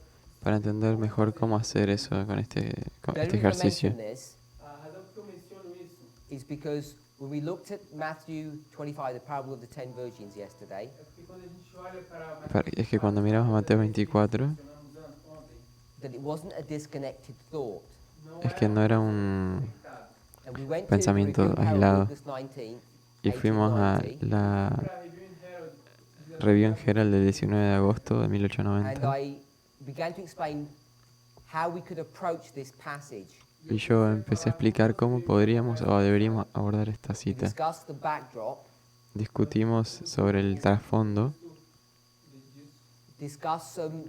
Speaker 2: para entender mejor cómo hacer eso con este
Speaker 1: The only reason I
Speaker 2: ejercicio.
Speaker 1: mention this
Speaker 4: A razão por que eu menciono isso
Speaker 1: is because when we looked at Matthew 25, the parable of the 10 virgins yesterday,
Speaker 4: é porque quando a gente olha para
Speaker 2: Es que cuando miramos Mateo 24,
Speaker 4: mencionamos ontem,
Speaker 1: that it wasn't a disconnected thought.
Speaker 4: não
Speaker 2: es que no era un...
Speaker 4: conectado.
Speaker 1: And we went
Speaker 2: Pensamiento
Speaker 1: to review Harold
Speaker 2: aislado.
Speaker 1: Lucas 19,
Speaker 2: Y fuimos a
Speaker 1: 1890,
Speaker 2: la
Speaker 4: Para Review in Herald,
Speaker 2: Review en Herald del 19 de agosto de
Speaker 1: and
Speaker 2: 1890
Speaker 1: I began to explain how we could approach this passage.
Speaker 2: Y yo empecé a explicar cómo podríamos o deberíamos abordar esta
Speaker 1: We
Speaker 2: cita.
Speaker 1: discussed the backdrop,
Speaker 2: Discutimos sobre el trasfondo,
Speaker 1: discussed some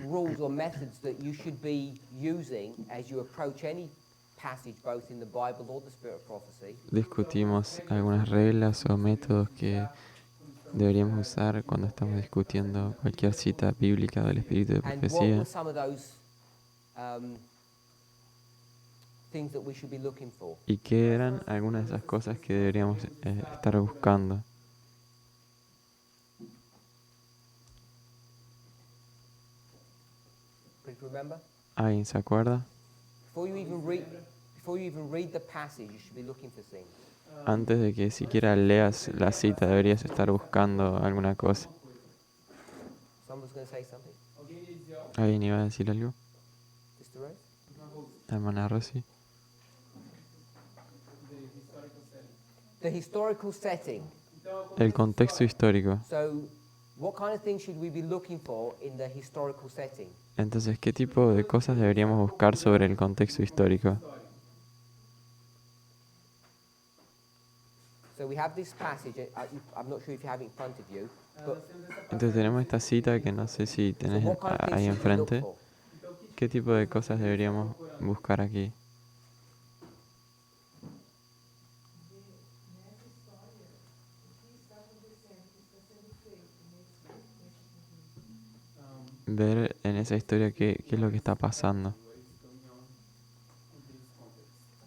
Speaker 1: rules or methods that you should be using as you approach any passage, both in the Bible or the Spirit of Prophecy.
Speaker 2: discutimos algunas reglas o métodos que deberíamos usar cuando estamos discutiendo cualquier cita bíblica del espíritu de
Speaker 1: And what
Speaker 2: profecía.
Speaker 1: were some of those things that we should be looking for?
Speaker 2: ¿Y qué eran algunas de esas cosas que deberíamos estar buscando?
Speaker 1: Could you remember?
Speaker 2: ¿Alguien se acuerda?
Speaker 1: Before you even read the passage, you should be looking for things.
Speaker 2: Antes de que siquiera leas la cita, deberías estar buscando alguna cosa.
Speaker 1: Someone's going to say something?
Speaker 4: Alguém ia dizer algo?
Speaker 2: ¿Alguien iba a decir algo?
Speaker 1: Sister Rose?
Speaker 2: Hermana Rosy.
Speaker 1: The historical setting.
Speaker 2: El contexto histórico.
Speaker 1: So, what kind of things should we be looking for in the historical setting?
Speaker 2: Entonces, ¿qué tipo de cosas deberíamos buscar sobre el contexto histórico?
Speaker 1: So we have this passage. I'm not sure if you have it in front of you, but
Speaker 2: Entonces tenemos esta cita que no sé si
Speaker 1: so
Speaker 2: tenés
Speaker 1: what kind of things
Speaker 2: ahí
Speaker 1: should we look
Speaker 2: enfrente.
Speaker 1: for?
Speaker 2: ¿Qué tipo de cosas deberíamos buscar aquí?
Speaker 6: Nessa história, o que está acontecendo, o que está sendo feito nesse momento.
Speaker 2: Ver en esa historia qué es lo que está pasando.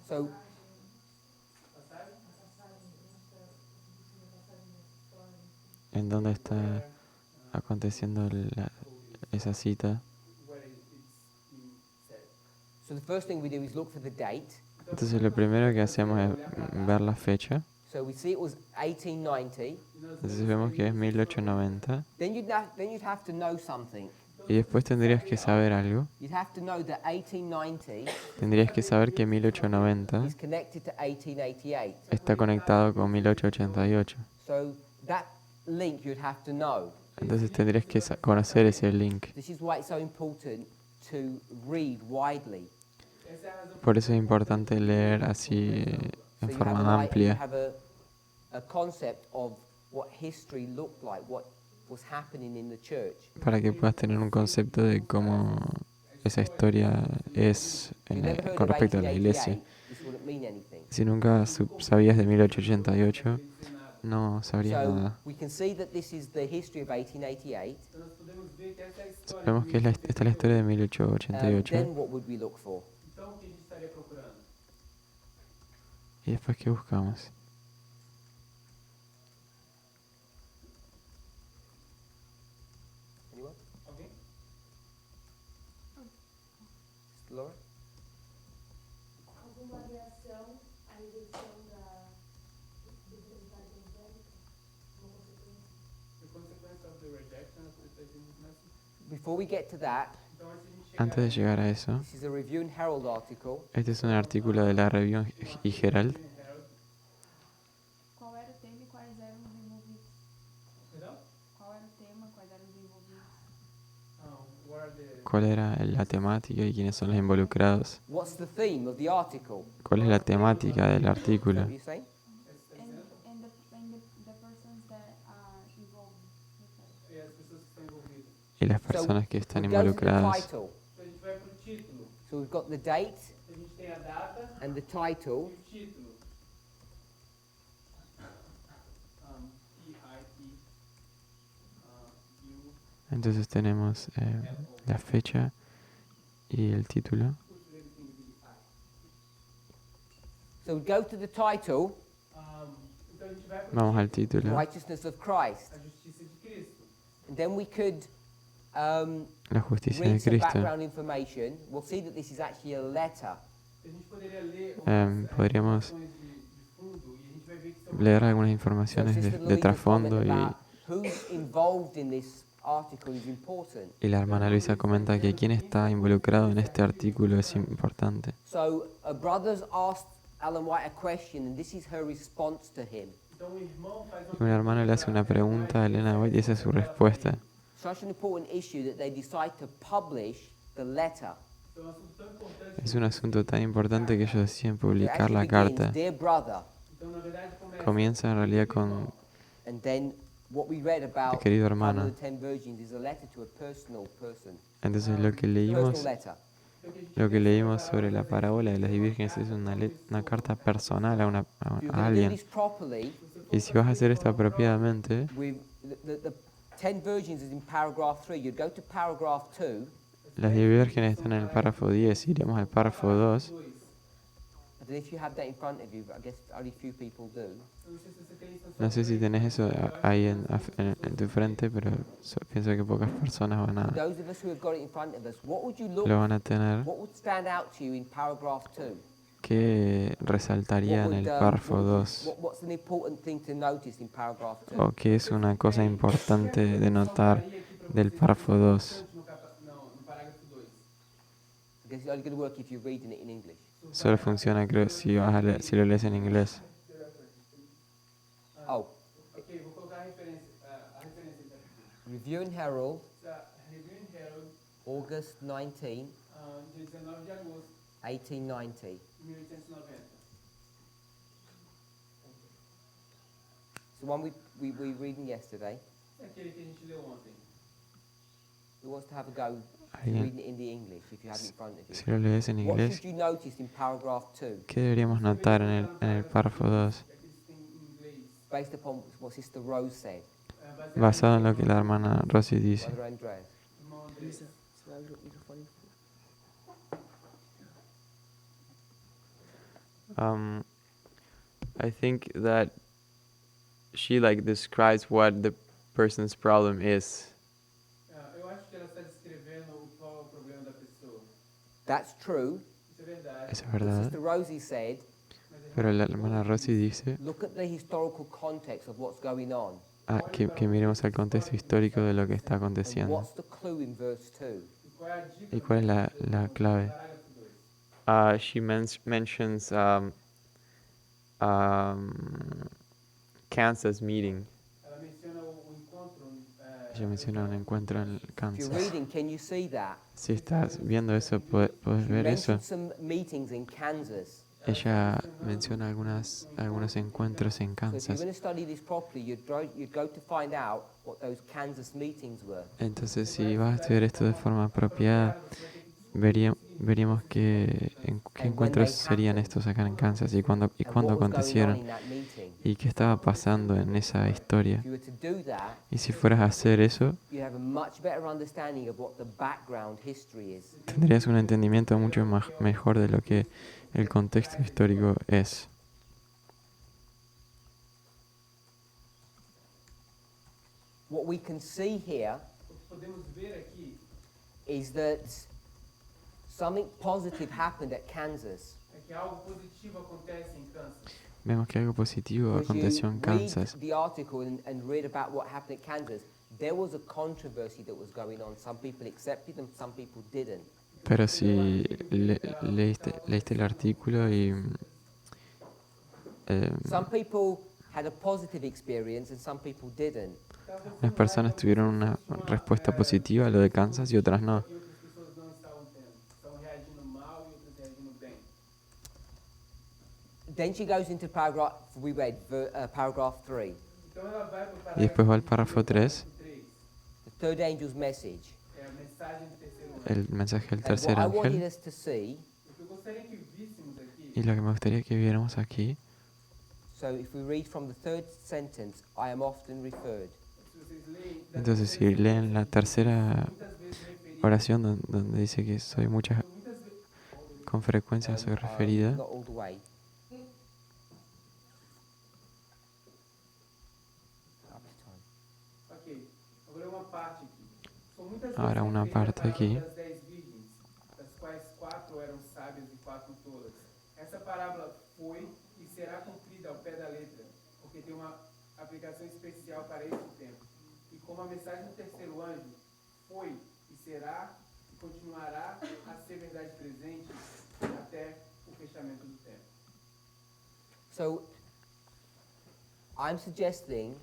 Speaker 1: So
Speaker 2: En dónde está aconteciendo esa cita.
Speaker 1: So the first thing we do is look for the date.
Speaker 2: Entonces lo primero que hacemos es ver la fecha.
Speaker 1: So we see it was 1890.
Speaker 2: Entonces vemos que es 1890.
Speaker 1: Then you'd have to know something.
Speaker 2: Y después tendrías que saber algo.
Speaker 1: You'd have to know that 1890
Speaker 2: Tendrías que saber que 1890
Speaker 1: is connected to 1888.
Speaker 2: está conectado con 1888.
Speaker 1: So that link you'd have to know.
Speaker 2: Entonces tendrías que conocer ese link.
Speaker 1: This is why it's so important to read widely.
Speaker 2: Por eso es importante leer así
Speaker 1: So
Speaker 2: en
Speaker 1: you
Speaker 2: forma
Speaker 1: have
Speaker 2: amplia.
Speaker 1: a concept of what history looked like, what was happening in the church.
Speaker 2: Para que puedas tener un concepto de cómo esa historia es
Speaker 1: If you never heard
Speaker 2: con
Speaker 1: of
Speaker 2: respecto a la iglesia.
Speaker 1: 1888, this wouldn't mean anything.
Speaker 2: Si nunca sabías de 1888, no sabrías
Speaker 1: So
Speaker 2: nada.
Speaker 1: we can see that this is the history of 1888.
Speaker 4: Então nós podemos ver que essa é a história.
Speaker 2: Vemos que esta es la historia de
Speaker 1: Then
Speaker 2: 1888.
Speaker 1: what would we look for?
Speaker 4: Então o que a gente estaria procurando?
Speaker 2: ¿Y después qué buscamos?
Speaker 1: Anyone?
Speaker 4: Alguém?
Speaker 1: Laura?
Speaker 6: Alguma reação à rejeição do resultado evangélico? Uma consequência?
Speaker 4: The consequence of the rejection of the Testament message.
Speaker 1: Before we get to that,
Speaker 4: Então antes de a gente chegar
Speaker 2: Antes de llegar a eso,
Speaker 1: this is a Review and Herald article.
Speaker 2: este es un artículo de la Review y Herald.
Speaker 5: Qual era o tema e quais eram os envolvidos?
Speaker 4: Perdão?
Speaker 5: Qual era o tema, quais eram os envolvidos?
Speaker 4: What are the
Speaker 2: ¿Cuál era la temática y quiénes son los involucrados?
Speaker 1: What's the theme of the article?
Speaker 2: ¿Cuál es la temática del
Speaker 1: Is that
Speaker 2: artículo?
Speaker 1: what you're saying?
Speaker 5: And the persons that are involved with that.
Speaker 4: e as pessoas que estão envolvidas?
Speaker 2: Y las personas que están
Speaker 1: We go to the
Speaker 2: involucradas.
Speaker 1: title.
Speaker 4: Então a gente vai pro título.
Speaker 1: So we've got the date
Speaker 4: A gente tem a data
Speaker 1: and the
Speaker 4: e
Speaker 1: title.
Speaker 4: o título. P-I-T U
Speaker 2: Entonces tenemos la fecha y el título.
Speaker 1: So we go to the title,
Speaker 4: Então a gente vai pro
Speaker 2: Vamos al título.
Speaker 1: Righteousness of Christ.
Speaker 4: a justiça de Cristo.
Speaker 1: And then we could
Speaker 2: La justicia de
Speaker 1: read some
Speaker 2: Cristo.
Speaker 1: background information. We'll see that this is actually a letter.
Speaker 4: A gente poderia ler
Speaker 2: Podríamos
Speaker 4: informações de fundo e a gente vai ver que são
Speaker 2: leer algunas
Speaker 1: So
Speaker 2: informaciones
Speaker 1: Sister
Speaker 2: de
Speaker 1: Louise will
Speaker 2: trasfondo
Speaker 1: comment
Speaker 2: y,
Speaker 1: about who's involved in this article is important.
Speaker 2: y la hermana Luisa comenta que quién está involucrado en este artículo es importante.
Speaker 1: So a brother's asked Ellen White a question, and this is her response to him.
Speaker 4: Então o irmão faz
Speaker 2: Y una hermana le hace una pregunta a Elena White y esa es su respuesta.
Speaker 1: Such an important issue that they decide to publish the letter.
Speaker 4: Então é um assunto tão importante.
Speaker 2: Es un asunto tan importante que ellos deciden
Speaker 1: It
Speaker 2: publicar
Speaker 1: actually
Speaker 2: la
Speaker 1: begins,
Speaker 2: carta.
Speaker 1: dear brother,
Speaker 4: Então, na verdade,
Speaker 2: Comienza en realidad con,
Speaker 1: and then what we read about
Speaker 2: querido
Speaker 1: Parable
Speaker 2: hermano.
Speaker 1: of the Ten Virgins is a letter to a personal person.
Speaker 2: Entonces lo que
Speaker 1: Personal
Speaker 2: leímos,
Speaker 1: letter.
Speaker 2: lo que leímos sobre la parábola de las vírgenes es una carta personal a,
Speaker 1: If you're
Speaker 2: a
Speaker 1: going to do
Speaker 2: alguien.
Speaker 1: this properly,
Speaker 2: Y si vas a hacer esto apropiadamente,
Speaker 1: the 10 virgins is in paragraph 3. You'd go to paragraph 2,
Speaker 2: las 10 vírgenes están en el párrafo 10, iremos al párrafo 2.
Speaker 1: I don't know if you have that in front of you, but I guess only few people do.
Speaker 2: No sé si tenés eso ahí en tu frente, pero pienso que pocas personas
Speaker 1: Those of us who have got it in front of us, what would you look,
Speaker 2: lo van a tener.
Speaker 1: what would stand out to you in paragraph 2?
Speaker 2: ¿Qué resaltaría en el párrafo 2?
Speaker 1: What's an important thing to notice in paragraph 2?
Speaker 2: ¿O qué es una cosa importante de notar del párrafo 2?
Speaker 1: I guess it's only going to work if you're reading it in English.
Speaker 2: Solo funciona, creo, si lo lees en inglés.
Speaker 1: Oh,
Speaker 4: Ok, vou colocar a referência aqui.
Speaker 1: Review and Herald,
Speaker 4: Review and Herald,
Speaker 1: August 19,
Speaker 4: dia 19 de agosto
Speaker 1: 1890.
Speaker 4: de 1890.
Speaker 1: It's the one we were reading yesterday.
Speaker 4: É aquele que a gente leu ontem.
Speaker 1: Who wants to have a go
Speaker 2: ¿Alguien?
Speaker 1: reading it in the English if you have it in front of you?
Speaker 2: Si lo lees en
Speaker 1: What
Speaker 2: inglés,
Speaker 1: should you notice in paragraph 2
Speaker 2: ¿qué deberíamos notar en el párrafo 2?
Speaker 4: Aqueles que tem em inglês.
Speaker 1: based upon what Sister Rose said?
Speaker 2: Basado en lo que la hermana Rosy dice.
Speaker 1: Brother Andreas.
Speaker 4: Irmão Andrés.
Speaker 2: I think that she describes what the person's problem is.
Speaker 4: Eu acho que ela está descrevendo qual é o problema da pessoa.
Speaker 1: That's true.
Speaker 4: Isso é verdade.
Speaker 2: Eso es
Speaker 1: But
Speaker 2: verdad.
Speaker 1: Sister Rosie said,
Speaker 2: Pero la hermana Rosy dice
Speaker 1: look at the historical context of what's going on.
Speaker 2: que miremos el contexto histórico de lo que está
Speaker 1: And
Speaker 2: aconteciendo.
Speaker 1: what's the clue in verse 2?
Speaker 4: E qual é a dica
Speaker 2: ¿Y cuál es la clave?
Speaker 4: parágrafo 2?
Speaker 2: She mentions Kansas meeting.
Speaker 4: Ela menciona o encontro.
Speaker 2: Ella menciona un encuentro en
Speaker 1: If you're
Speaker 2: Kansas.
Speaker 1: reading, can you see that?
Speaker 2: Si estás viendo eso, puedes
Speaker 1: She
Speaker 2: ver eso.
Speaker 1: mentioned some meetings in Kansas.
Speaker 2: Ella menciona algunos encuentros en
Speaker 1: So if you're
Speaker 2: Kansas.
Speaker 1: going to study this properly, you'd go to find out what those Kansas meetings were.
Speaker 2: Entonces, si vas a estudiar esto de forma apropiada, veríamos qué encuentros serían estos acá en Kansas y cuándo
Speaker 1: And what was going on
Speaker 2: acontecieron
Speaker 1: in that meeting.
Speaker 2: y qué estaba pasando en esa historia.
Speaker 1: If you were to do that,
Speaker 2: Y si fueras a hacer eso,
Speaker 1: you'd have a much better understanding of what the background history is.
Speaker 2: tendrías un entendimiento mucho mejor de lo que el contexto histórico es.
Speaker 1: What we can see here
Speaker 4: O que podemos ver aqui
Speaker 1: is that something positive happened at Kansas.
Speaker 4: é que algo positivo acontece em Kansas.
Speaker 2: Vemos que algo positivo
Speaker 1: Because
Speaker 2: aconteció
Speaker 1: you
Speaker 2: en
Speaker 1: read
Speaker 2: Kansas.
Speaker 1: the article and read about what happened at Kansas, there was a controversy that was going on. Some people accepted and some people didn't.
Speaker 2: Pero si leíste el artículo y
Speaker 1: Some people had a positive experience and some people didn't.
Speaker 2: unas personas tuvieron una respuesta positiva a lo de Kansas y otras no.
Speaker 4: E outras pessoas não estavam tendo. Estavam reagindo mal e outras reagindo bem.
Speaker 1: Then she goes into paragraph, we read paragraph 3,
Speaker 4: Então ela vai para o
Speaker 2: Y después va al
Speaker 4: parágrafo
Speaker 2: párrafo 3,
Speaker 4: 3.
Speaker 1: the third angel's message.
Speaker 4: É a mensagem do terceiro anjo.
Speaker 2: el mensaje del
Speaker 1: And
Speaker 2: tercer
Speaker 1: what I wanted
Speaker 2: ángel.
Speaker 1: us to see,
Speaker 4: O que eu gostaria que víssemos aqui,
Speaker 2: Y lo que me gustaría que viéramos aquí,
Speaker 1: so if we read from the third sentence, I am often referred.
Speaker 4: se vocês leem, da
Speaker 2: entonces si leen la tercera
Speaker 4: muitas vezes referido,
Speaker 2: oración donde dice que soy
Speaker 4: muitas vezes
Speaker 2: con frecuencia soy referida,
Speaker 1: Not all the way.
Speaker 4: Ok, agora uma parte aqui. São muitas vezes
Speaker 2: Ahora una
Speaker 4: referida a
Speaker 2: parte aquí.
Speaker 4: parábola das 10 virgens, das quais 4 eram sábias e 4 tolas. Essa parábola foi e será cumprida ao pé da letra, porque tem uma aplicação especial para esse tempo. E como a mensagem do terceiro anjo foi e será e continuará a ser verdade presente até o fechamento do tempo.
Speaker 1: So I'm suggesting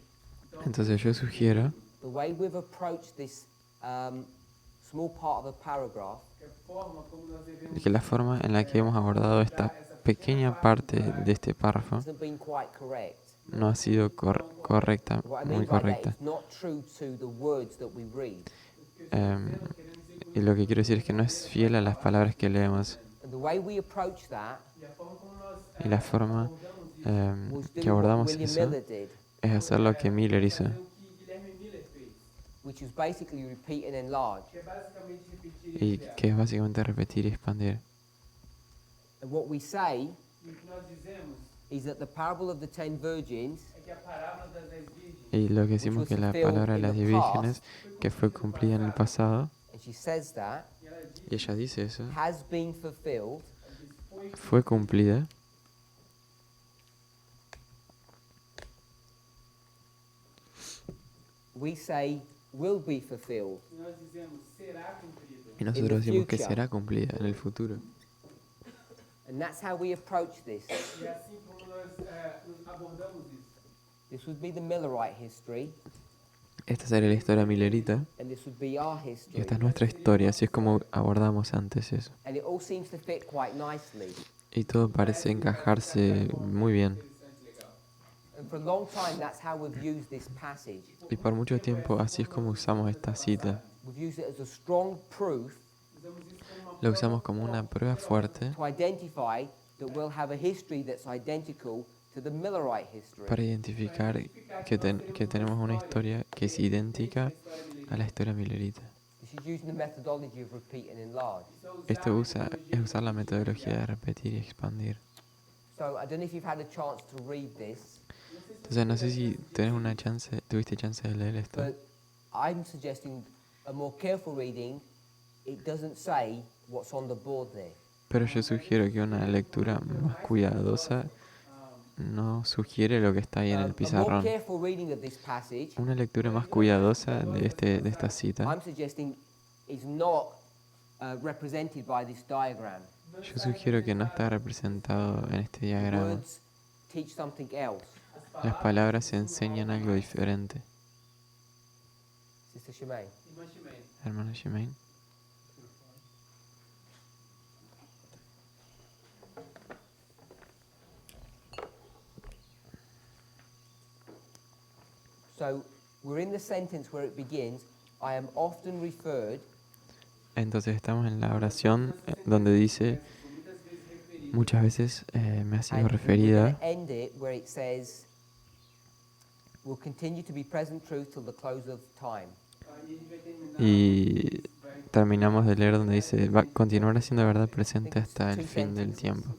Speaker 2: entonces yo sugiero
Speaker 1: the way we've approached this small part of a paragraph
Speaker 4: que a forma como nós devemos
Speaker 2: que la forma en la que hemos abordado esta pequeña parte de este párrafo
Speaker 1: hasn't been quite correct.
Speaker 2: no ha sido correcta,
Speaker 1: What I
Speaker 2: muy
Speaker 1: mean by that,
Speaker 2: correcta.
Speaker 1: it's not true to the words that we read.
Speaker 2: Y lo que quiero decir es que no es fiel a las palabras que leemos.
Speaker 1: And the way we approach that
Speaker 4: e a forma como nós
Speaker 2: Y la forma
Speaker 1: was
Speaker 2: que
Speaker 1: doing what
Speaker 2: abordamos
Speaker 1: William
Speaker 2: eso
Speaker 1: Miller did,
Speaker 2: es hacer lo que Miller hizo,
Speaker 4: fazer o que Guilherme Miller fez,
Speaker 1: which was basically repeat and enlarge.
Speaker 4: que é basicamente repetir
Speaker 2: y
Speaker 4: e ampliar.
Speaker 2: que es básicamente repetir y expandir.
Speaker 1: And what we say
Speaker 4: E o que nós dizemos
Speaker 1: is that the parable of the 10 virgins
Speaker 4: é que a parábola das 10 virgens,
Speaker 2: Y lo que decimos que la palabra de las 10 vírgenes, que fue cumplida en el pasado,
Speaker 1: and she says that,
Speaker 4: e ela diz,
Speaker 2: y ella dice eso,
Speaker 1: has been fulfilled
Speaker 2: fue cumplida,
Speaker 1: we say will be fulfilled.
Speaker 4: e nós dizemos será cumprido.
Speaker 2: y nosotros decimos que será cumplida en el futuro.
Speaker 1: And that's how we approach this.
Speaker 4: E é assim como nós abordamos isso.
Speaker 1: This would be the Millerite history,
Speaker 2: Esta sería la historia millerita,
Speaker 1: and this would be our
Speaker 2: y
Speaker 1: history.
Speaker 2: esta es nuestra historia, así es como abordamos antes eso.
Speaker 1: And it all seems to fit quite nicely.
Speaker 2: Y todo parece encajarse muy bien.
Speaker 4: Interessante, legal.
Speaker 1: And for a long time, that's how we've used this passage.
Speaker 2: Y por mucho tiempo así es como usamos esta cita.
Speaker 1: We've used it as a strong proof
Speaker 4: Usamos isso como uma
Speaker 2: Lo usamos como una prueba fuerte
Speaker 1: to identify that we'll have a history that's identical to the Millerite history.
Speaker 2: para identificar que tenemos una historia que es idéntica a la historia millerita.
Speaker 1: This is using the methodology of repeat and enlarge.
Speaker 2: Esto es usar la metodología de repetir y expandir.
Speaker 1: So I don't know if you've had a chance to read this,
Speaker 2: Entonces no sé si tuviste chance de leer esto,
Speaker 1: but I'm suggesting a more careful reading. It doesn't say what's on the board there.
Speaker 2: pero yo sugiero que una lectura más cuidadosa no sugiere lo que está ahí en el
Speaker 1: A more
Speaker 2: pizarrón.
Speaker 1: careful reading of this passage,
Speaker 2: Una lectura más cuidadosa de esta cita,
Speaker 1: I'm suggesting, is not represented by this diagram.
Speaker 2: yo sugiero que no está representado en este diagrama.
Speaker 1: Words teach something else.
Speaker 2: Las palabras enseñan algo diferente.
Speaker 1: Sister Shemaine.
Speaker 4: irmã Ximenes.
Speaker 2: Hermano Shemaine.
Speaker 1: So we're in the sentence where it begins, I am often referred,
Speaker 2: Entonces estamos en la oración donde dice, muchas veces me ha sido
Speaker 1: and we're
Speaker 2: referida,
Speaker 1: going to end it where it says, will continue to be present truth till the close of time.
Speaker 4: E a gente vai terminar.
Speaker 2: y
Speaker 4: vai-
Speaker 2: terminamos de leer donde dice, va a continuar siendo verdad presente hasta el fin del tiempo.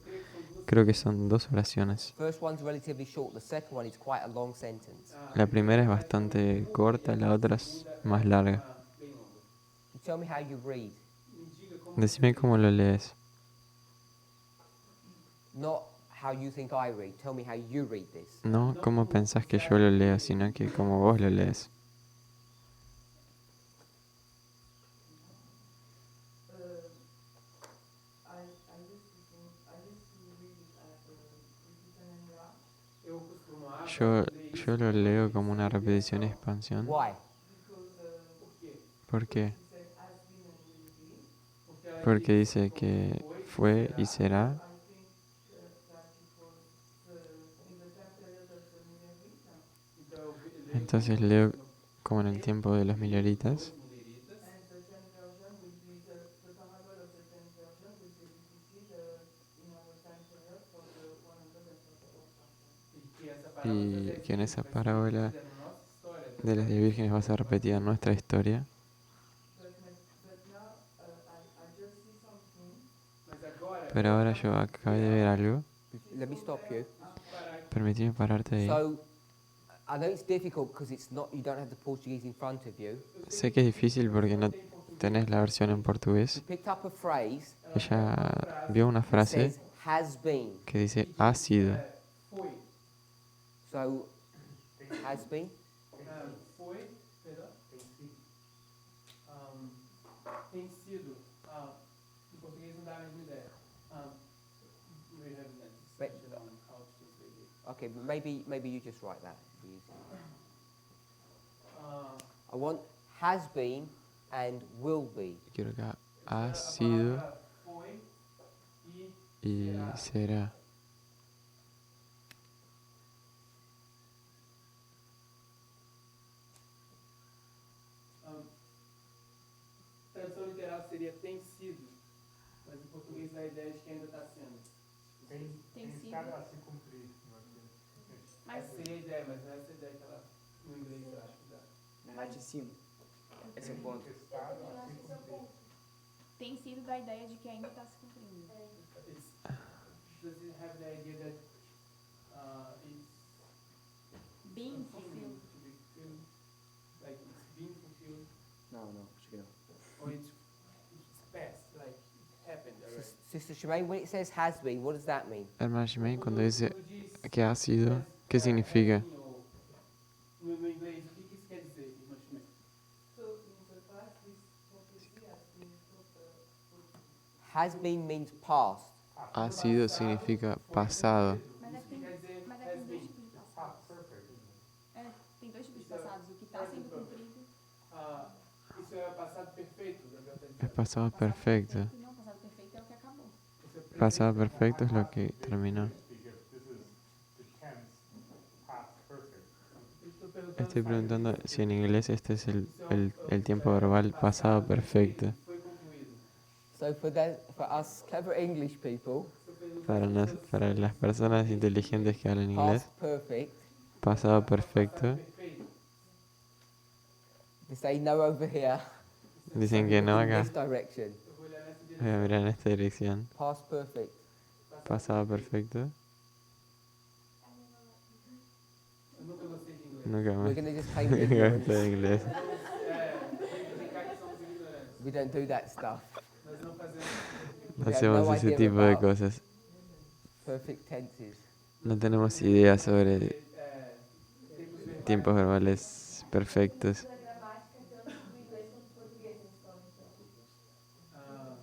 Speaker 2: Creo que son dos oraciones.
Speaker 1: First one's relatively short, the second one is quite a long sentence.
Speaker 2: La primera es bastante corta, la otra es más larga.
Speaker 4: bem longa.
Speaker 1: You tell me how you read,
Speaker 4: Me diga como
Speaker 2: Decime cómo lo lees.
Speaker 1: not how you think I read. Tell me how you read this.
Speaker 2: No cómo pensás que yo lo leo, sino que como vos lo lees.
Speaker 4: eu costumo
Speaker 2: Yo lo leo como una repetición y expansión.
Speaker 1: Why?
Speaker 4: Por quê?
Speaker 2: ¿Por qué?
Speaker 4: Porque ela
Speaker 2: Porque dice que fue y será.
Speaker 4: então eu leio
Speaker 2: Entonces leo como en el tiempo de los milleritas.
Speaker 4: os mulheritas. E que essa parábola
Speaker 2: Y
Speaker 4: das
Speaker 2: que en esa
Speaker 4: vai ser
Speaker 2: parábola
Speaker 4: repetida na nossa história.
Speaker 2: de las 10 vírgenes va a ser repetida en nuestra historia.
Speaker 4: Mas agora,
Speaker 2: Pero ahora yo acabé de ver algo.
Speaker 1: Let me stop you.
Speaker 4: parar aqui.
Speaker 2: Permitime pararte ahí.
Speaker 1: So, I know it's difficult because it's not. You don't have the Portuguese in front of you.
Speaker 2: Sé que es difícil porque no tenés la versión en
Speaker 1: You
Speaker 2: portugués.
Speaker 1: picked up a phrase
Speaker 2: Ella vio una
Speaker 1: that
Speaker 2: frase
Speaker 1: says has been.
Speaker 2: que dice ha sido.
Speaker 4: Foi.
Speaker 1: So, has been.
Speaker 4: Foi. Perdão? Tem sido. Em português não dá a mesma ideia. We have that discussion on how to translate it.
Speaker 1: Okay, but maybe you just write that. It'd be easier.
Speaker 4: Ah,
Speaker 1: I want has been and will be.
Speaker 2: Quiero que
Speaker 4: A
Speaker 2: ha sido
Speaker 4: palavra foi
Speaker 2: y será.
Speaker 4: Tradução literal seria tem sido, mas em português dá a ideia de que ainda está sendo.
Speaker 5: Tem sido.
Speaker 3: estado a se cumprir.
Speaker 5: Mas
Speaker 4: Essa seria a ideia, mas não é essa a ideia que ela, no inglês eu acho que dá.
Speaker 7: Laticínio. Esse é o ponto.
Speaker 3: Estado
Speaker 6: Eu
Speaker 3: a
Speaker 6: acho
Speaker 3: se
Speaker 6: que esse é o
Speaker 3: cumprir.
Speaker 6: ponto.
Speaker 5: tem sido da ideia de que ainda está se cumprindo.
Speaker 4: Does it have the idea that it's
Speaker 5: Being
Speaker 4: continuing
Speaker 5: fulfilled.
Speaker 4: to be fulfilled? Like it's being fulfilled?
Speaker 7: Não, acho que não.
Speaker 4: Or it's past, like it happened already?
Speaker 1: Sister Shemaine, when it says has been, what does that mean?
Speaker 2: Hermana Shimei, cuando dice
Speaker 4: Quando diz
Speaker 2: que ha sido, ¿qué
Speaker 4: has
Speaker 2: significa?
Speaker 4: been, ou no inglês, o que isso quer dizer, irmã Schmidt?
Speaker 1: Has been means past.
Speaker 2: Ha sido significa pasado.
Speaker 5: Mas é que tem,
Speaker 4: Quer dizer,
Speaker 5: mas é que
Speaker 4: has
Speaker 5: tem dois
Speaker 4: been.
Speaker 5: tipos de passados. É, tem dois tipos de passados. O que está sendo cumprido.
Speaker 4: Isso é o passado perfeito, Gabriel está
Speaker 2: Es
Speaker 4: dizendo.
Speaker 2: pasado perfecto.
Speaker 5: E não, passado perfeito é o que acabou.
Speaker 4: Isso é presente.
Speaker 2: Pasado perfecto es lo que terminó.
Speaker 3: Because this is the tense past perfect.
Speaker 2: Estoy preguntando si en inglés este es el tiempo verbal pasado perfecto.
Speaker 4: Foi concluído.
Speaker 1: So for us clever English people,
Speaker 2: Para las personas inteligentes que hablan inglés,
Speaker 1: past perfect,
Speaker 2: pasado perfecto,
Speaker 4: Perfeito.
Speaker 1: they say no over here,
Speaker 2: dicen que no
Speaker 1: in
Speaker 2: acá.
Speaker 1: this direction.
Speaker 4: Eu vou olhar nessa
Speaker 2: Voy a
Speaker 4: direção.
Speaker 2: mirar en esta dirección.
Speaker 1: Past perfect.
Speaker 2: Pasado perfecto.
Speaker 4: Eu nunca gostei de inglês.
Speaker 2: Nunca
Speaker 1: We're
Speaker 2: más.
Speaker 1: going to just claim
Speaker 2: Nunca
Speaker 1: ignorance.
Speaker 2: de inglés.
Speaker 4: Brincar que somos ignorantes.
Speaker 1: We don't do that stuff.
Speaker 4: Nós não fazemos.
Speaker 2: No hacemos ese tipo de cosas.
Speaker 1: Perfect tenses.
Speaker 2: No tenemos idea sobre
Speaker 4: Tempos verbais.
Speaker 2: tiempos verbales perfectos.
Speaker 6: Estuda gramática tanto do inglês quanto do português na escola, então.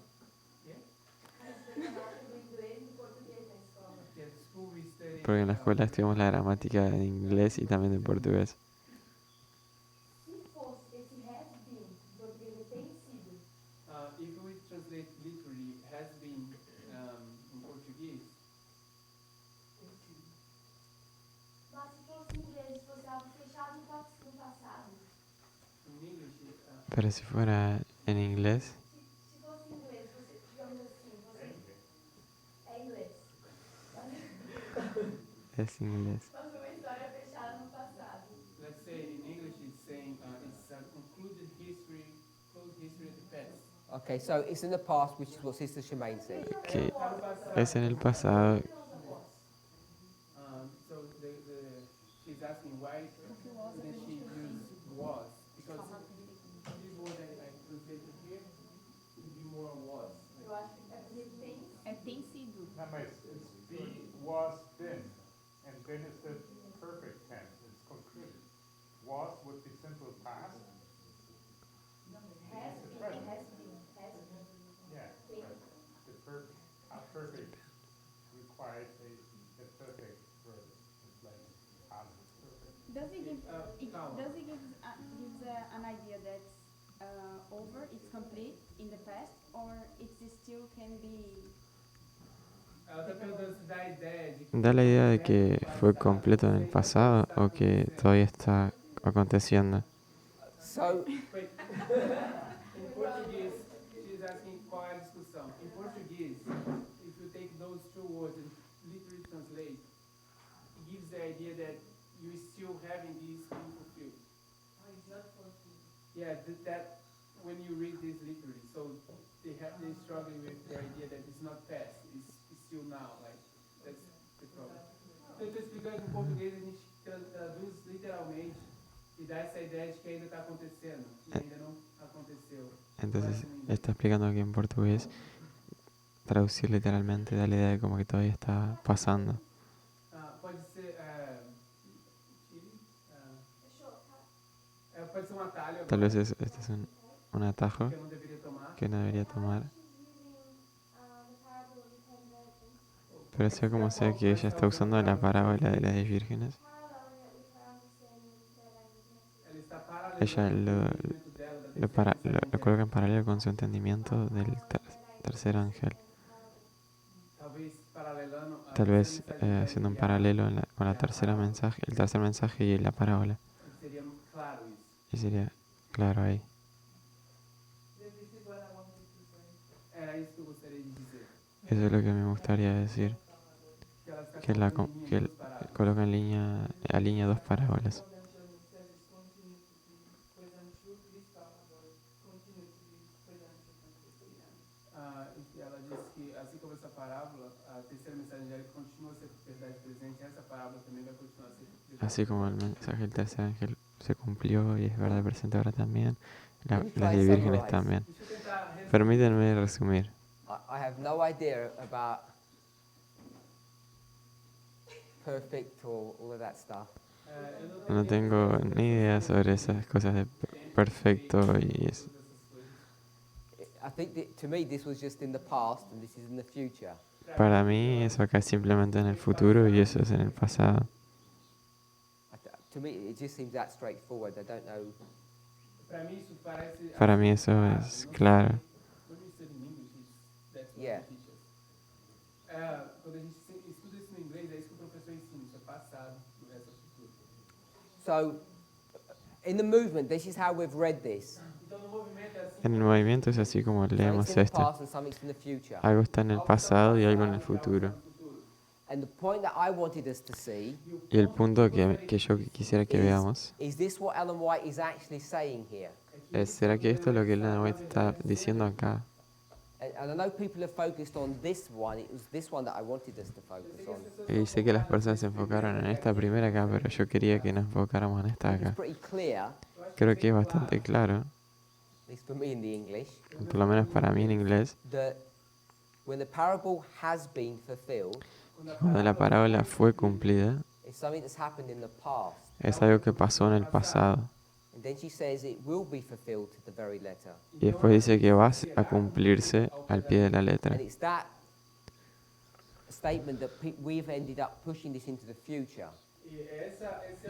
Speaker 6: Estuda gramática do inglês e do português na escola.
Speaker 4: Que at school we study,
Speaker 2: Porque en la escuela estudiamos la gramática en inglés y también en portugués.
Speaker 6: Se fosse esse has been, em português é tem sido,
Speaker 4: if we translate literally has been em português,
Speaker 6: mas se fosse em inglês, se fosse algo fechado no passado,
Speaker 4: in English,
Speaker 2: Pero si fuera en inglés,
Speaker 6: se fosse em inglês, você, digamos assim, você é inglês.
Speaker 2: es inglés.
Speaker 6: Mas uma história fechada no passado.
Speaker 4: let's say in English it's saying it's a concluded history, closed history of the past.
Speaker 1: Okay, so it's in the past, which is what Sister Shemaine said.
Speaker 2: Que
Speaker 4: Tá no passado.
Speaker 2: es en el pasado.
Speaker 4: So she's asking why didn't she use was? Because
Speaker 5: Passado perfeito.
Speaker 4: this word I translated here would be more was.
Speaker 6: Eu acho que é porque tem
Speaker 5: É tem sido.
Speaker 3: No, mas it's be, was, been. And then is the perfect tense. It's concluded. Was would be simple past.
Speaker 6: has been.
Speaker 3: Yeah, right. The perfect requires a perfect verb. It's like past perfect.
Speaker 5: Does it give,
Speaker 4: calma.
Speaker 5: does it gives an idea that over, it's complete in the past, or it still can be...
Speaker 4: Ela está perguntando se dá a ideia de que
Speaker 2: Da la idea de que fue completo en el pasado o que todavía está aconteciendo.
Speaker 1: So,
Speaker 4: Wait. Em português, she's asking qual é a discussão. Em português, if you take those two words and literally translate, it gives the idea that you still having this being fulfilled. Yeah, that when you read this literally, so they're struggling with the idea that it's not past, it's still now, like that's the problem. Então, eu estou explicando que em português a gente traduz literalmente e dá essa ideia de que ainda está acontecendo, que ainda não aconteceu.
Speaker 2: Entonces está explicando que en portugués traducir literalmente da la idea de como que todavía está pasando.
Speaker 4: Pode ser Chile,
Speaker 6: Fechou, tá?
Speaker 4: pode ser um atalho
Speaker 2: Tal
Speaker 4: agora,
Speaker 2: vez este es un atajo
Speaker 4: que eu não deveria tomar.
Speaker 2: que no debería tomar.
Speaker 6: The parable of the 10 virgins.
Speaker 2: Pero sea como sea que ella está usando la parábola de las 10 vírgenes,
Speaker 6: Parallel with her understanding that I was
Speaker 4: Ela está
Speaker 2: Ella
Speaker 4: paralelizando
Speaker 2: lo-
Speaker 4: o entendimento dela da
Speaker 2: lo coloca en paralelo con su entendimiento del tercer ángel.
Speaker 4: Talvez paralelando a
Speaker 2: Tal vez
Speaker 4: terceira mensagem
Speaker 2: haciendo un
Speaker 4: e a-
Speaker 2: paralelo con la tercera mensaje, el tercer mensaje y la parábola.
Speaker 4: seria claro isso.
Speaker 2: Y sería claro ahí.
Speaker 4: Era isso que eu gostaria de dizer.
Speaker 2: Eso es lo que me gustaría decir.
Speaker 4: Que ela está
Speaker 2: Que,
Speaker 4: colocando em
Speaker 2: que
Speaker 4: linha duas parábolas.
Speaker 2: coloca alinea dos parábolas.
Speaker 4: E ela diz que, assim como essa parábola, a terceira mensagem angélica continua a ser verdade presente, essa parábola também vai continuar a ser verdade.
Speaker 2: Así como el mensaje del tercer ángel se cumplió y es verdad presente ahora también,
Speaker 1: Let me
Speaker 2: las
Speaker 1: try
Speaker 2: de
Speaker 1: and
Speaker 2: Vírgenes
Speaker 1: summarize.
Speaker 2: también.
Speaker 4: Deixa eu tentar resumir.
Speaker 2: Permítanme resumir.
Speaker 1: I have no idea about perfect or all of that stuff.
Speaker 4: Eu
Speaker 2: No tengo ni idea sobre esas cosas de perfecto y eso.
Speaker 1: I think that to me this was just in the past and this is in the future.
Speaker 2: Para mí eso acá es simplemente en el futuro y eso es en el pasado.
Speaker 1: To me it just seems that straightforward. I don't know.
Speaker 4: Para mim isso parece.
Speaker 2: Para mí eso es claro.
Speaker 1: Yeah.
Speaker 4: Quando a gente estuda isso no inglês, é isso que o professor ensina, isso é passado, o resto é futuro.
Speaker 1: So in the movement, this is how we've read this.
Speaker 4: Então no movimento é assim.
Speaker 2: En el movimiento es así como leemos
Speaker 1: Something's in the
Speaker 2: esto.
Speaker 1: past and something's in the future.
Speaker 2: Algo está en el pasado y algo en el futuro.
Speaker 1: And the point that I wanted us to see
Speaker 2: Y el punto que yo quisiera que veamos
Speaker 1: is this what Ellen White is actually saying here?
Speaker 2: es, ¿será que esto es lo que Ellen White está diciendo acá?
Speaker 1: And I know people have focused on this one. It was this one that I wanted us to focus on.
Speaker 2: Y sé que las personas se enfocaron en esta primera acá, pero yo quería que nos enfocáramos en esta
Speaker 1: It's
Speaker 2: acá.
Speaker 1: pretty clear,
Speaker 2: Creo que es bastante claro,
Speaker 1: at least for me in the English,
Speaker 2: por lo menos para mí en inglés,
Speaker 1: that when the parable has been fulfilled,
Speaker 2: cuando la parábola fue cumplida,
Speaker 1: it's something that's happened in the past.
Speaker 2: es algo que pasó en el pasado.
Speaker 1: And then she says it will be fulfilled to the very letter.
Speaker 2: Y después dice que va a cumplirse al pie de la letra.
Speaker 1: And it's that statement that we've ended up pushing this into the future.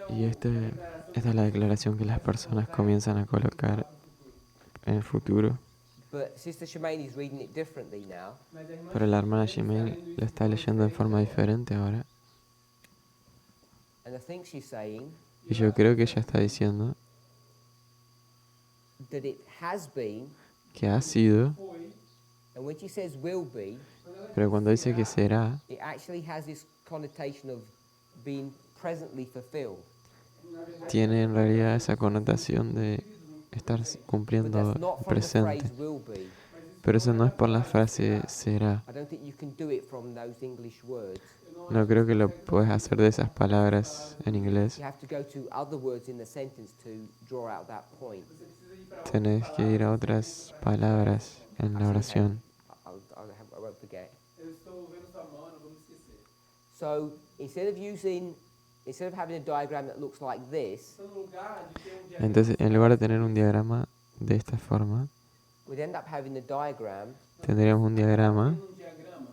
Speaker 2: Y esta es la declaración que las personas comienzan a colocar en el futuro.
Speaker 1: But Sister Shemaine is reading it differently now.
Speaker 2: Pero la hermana Jimmy lo está leyendo en forma diferente ahora.
Speaker 1: And I think she's saying
Speaker 2: Y yo creo que ella está diciendo
Speaker 1: that it has been,
Speaker 2: que ha sido,
Speaker 1: and when she says will be,
Speaker 2: pero cuando dice que será,
Speaker 1: it actually has this connotation of being presently fulfilled.
Speaker 2: tiene en realidad esa connotación de estar
Speaker 1: But
Speaker 2: cumpliendo
Speaker 1: that's not from the
Speaker 2: presente.
Speaker 1: phrase will be.
Speaker 2: Pero eso no es por la frase será.
Speaker 1: I don't think you can do it from those English words.
Speaker 2: No creo que lo puedes hacer de esas palabras en inglés.
Speaker 1: You have to go to other words in the sentence to draw out that point.
Speaker 2: Tenés que ir a otras palabras en la oración.
Speaker 1: I won't forget.
Speaker 4: Eu estou vendo sua mão, não vou me esquecer.
Speaker 1: So instead of having a diagram that looks like this,
Speaker 4: Então, no lugar de ter diagrama,
Speaker 2: Entonces, en lugar de tener un diagrama de esta forma,
Speaker 1: we'd end up having a diagram
Speaker 2: tendríamos un diagrama
Speaker 4: diagrama,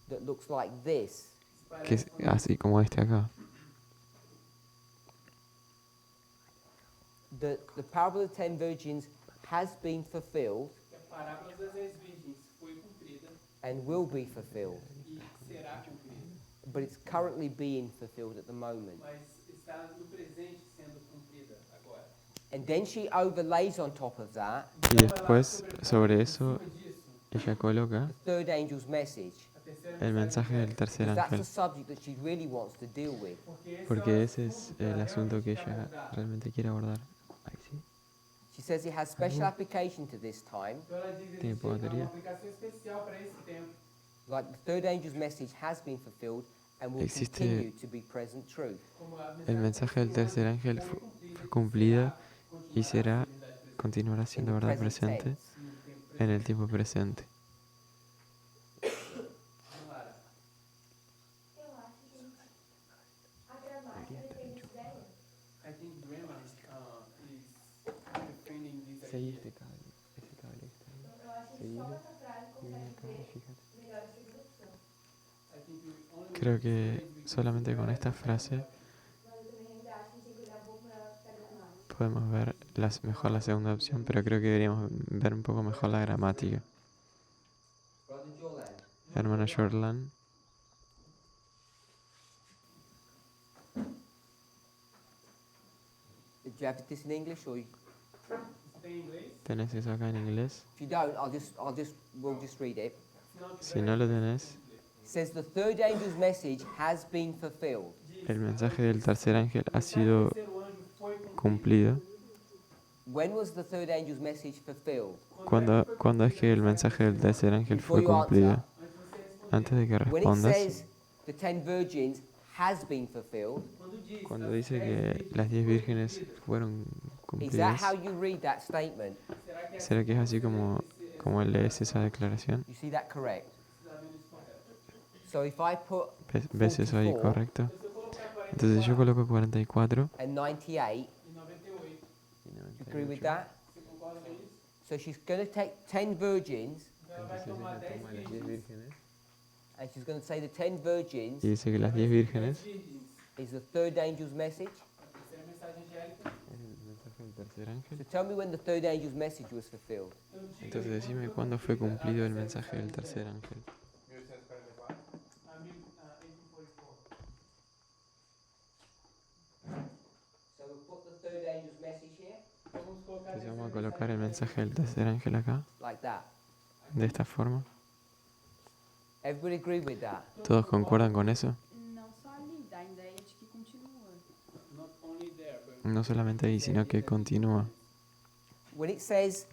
Speaker 1: that looks like this.
Speaker 2: que es así como este acá.
Speaker 1: The parable of the 10 virgins has been fulfilled
Speaker 4: que a parábola das 10 virgens foi cumprida
Speaker 1: and will be fulfilled,
Speaker 4: e será cumprida,
Speaker 1: but it's currently being fulfilled at the moment.
Speaker 4: mas está no presente sendo cumprida agora.
Speaker 1: And then she overlays on top of that
Speaker 2: Y después, sobre eso, ella coloca
Speaker 1: the third angel's message,
Speaker 4: A terceira
Speaker 2: el mensaje del
Speaker 1: because
Speaker 2: tercer
Speaker 1: that's the
Speaker 2: ángel,
Speaker 1: subject that she really wants to deal with.
Speaker 2: porque ese es el asunto que ella realmente quiere abordar. Ahí sí.
Speaker 1: She says it has special application to this time,
Speaker 4: Então ela diz
Speaker 2: Tem
Speaker 4: existe
Speaker 2: bateria?
Speaker 4: uma aplicação especial para esse tempo.
Speaker 1: like the third angel's message has been fulfilled and will
Speaker 2: Existe-
Speaker 1: continue to be present truth.
Speaker 4: Como a
Speaker 2: El mensaje del tercer ángel fue cumplida y será, continuará
Speaker 1: In
Speaker 2: siendo
Speaker 1: the
Speaker 2: verdad
Speaker 1: present
Speaker 2: presente
Speaker 1: tense.
Speaker 2: en el tiempo presente.
Speaker 6: Eu acho que a gramática depende de ideia.
Speaker 4: I think grammar is defending this
Speaker 2: Seguí
Speaker 4: idea.
Speaker 2: este cable, ese cable que está ahí.
Speaker 6: Eu acho que
Speaker 2: Seguido.
Speaker 6: só com essa frase
Speaker 2: Y ven
Speaker 6: consegue
Speaker 2: acá,
Speaker 6: ver
Speaker 2: fíjate.
Speaker 6: melhor a segunda opção.
Speaker 4: I think we only
Speaker 2: Creo que solamente con esta frase
Speaker 6: Mas eu também ainda acho que a gente tem que olhar um pouco melhor para a gramática.
Speaker 2: podemos ver mejor la segunda opción, pero creo que deberíamos ver un poco mejor la gramática.
Speaker 1: Brother Jolan.
Speaker 2: Hermana Jordan,
Speaker 1: Do you have this in English or?
Speaker 4: Está em inglês?
Speaker 2: ¿tenés eso acá en inglés?
Speaker 1: If you don't, we'll just read it.
Speaker 4: Se não
Speaker 2: Si no lo tenés,
Speaker 1: It says the third angel's message has been fulfilled.
Speaker 2: el mensaje del tercer ángel ha sido
Speaker 4: terceiro anjo foi
Speaker 2: cumplido.
Speaker 1: When was the third angel's message fulfilled?
Speaker 2: ¿Cuándo es que el mensaje del tercer ángel fue cumplido? Antes de que
Speaker 1: When it
Speaker 2: respondas,
Speaker 1: says the 10 virgins has been fulfilled,
Speaker 2: cuando dice que las 10 vírgenes fueron
Speaker 1: is that
Speaker 2: cumplidas,
Speaker 1: how you read that statement?
Speaker 2: ¿será que es así como lees esa declaración?
Speaker 1: You see that correct? So if I put
Speaker 2: ¿Ves eso ahí
Speaker 1: 44
Speaker 2: correcto? Entonces yo coloco 44.
Speaker 1: and 98,
Speaker 4: em 98.
Speaker 1: you agree with that?
Speaker 4: Você concorda com isso?
Speaker 1: So she's going to take 10 virgins
Speaker 4: Então ela vai tomar 10 virgens.
Speaker 1: and she's going to say the 10 virgins
Speaker 2: Y dice que las 10 vírgenes
Speaker 1: is the third angel's message.
Speaker 4: A terceira mensagem angélica.
Speaker 2: es el mensaje del tercer ángel.
Speaker 1: So tell me when the third angel's message was fulfilled.
Speaker 2: Entonces decime cuándo fue cumplido el mensaje del tercer ángel.
Speaker 3: 1844.
Speaker 4: A 1844.
Speaker 1: So we'll put the third angel's message here,
Speaker 4: Então vamos colocar
Speaker 2: Entonces
Speaker 4: a
Speaker 2: vamos a
Speaker 4: terceira
Speaker 2: colocar el
Speaker 4: mensagem
Speaker 2: mensaje del tercer ángel acá,
Speaker 1: like that.
Speaker 2: de esta forma.
Speaker 1: Everybody agree with that?
Speaker 2: ¿Todos concuerdan con eso?
Speaker 5: Não só ali, dá a ideia de que continua.
Speaker 4: Not only there, but
Speaker 2: No solamente ahí, sino que continúa.
Speaker 1: When it says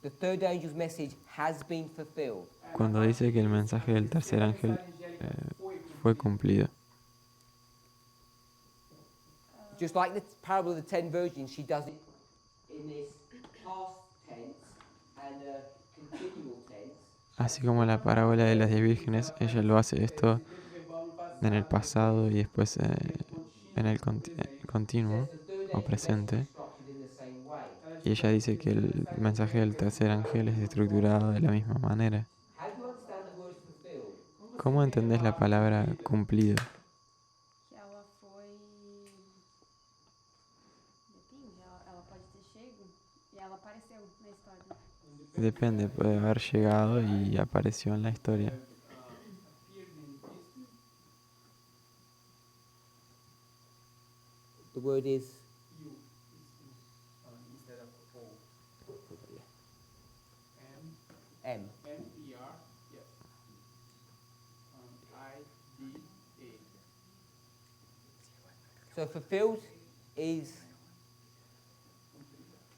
Speaker 1: the third angel's message has been fulfilled,
Speaker 2: Cuando dice que el mensaje del tercer ángel fue cumplido.
Speaker 1: just like the parable of the 10 virgins, she does it in this past tense and a continual tense.
Speaker 2: Así como la parábola de las 10 vírgenes, ella lo hace esto en el pasado y después en el continuo
Speaker 1: Says the third
Speaker 2: o
Speaker 1: angel's
Speaker 2: presente.
Speaker 1: message is structured in the same way.
Speaker 2: Y ella dice que el mensaje del tercer ángel es estructurado de la misma manera.
Speaker 1: How do you understand the word fulfilled?
Speaker 2: ¿Cómo entendés la palabra cumplido?
Speaker 5: Que ela foi. Depende, ela pode ter chego e ela apareceu na história.
Speaker 2: Depende, puede haber llegado y apareció en la historia.
Speaker 4: appeared in history.
Speaker 1: The word is
Speaker 4: You instead of O. M
Speaker 1: M.
Speaker 4: M-E-R, yes. I-D-A.
Speaker 1: So fulfilled is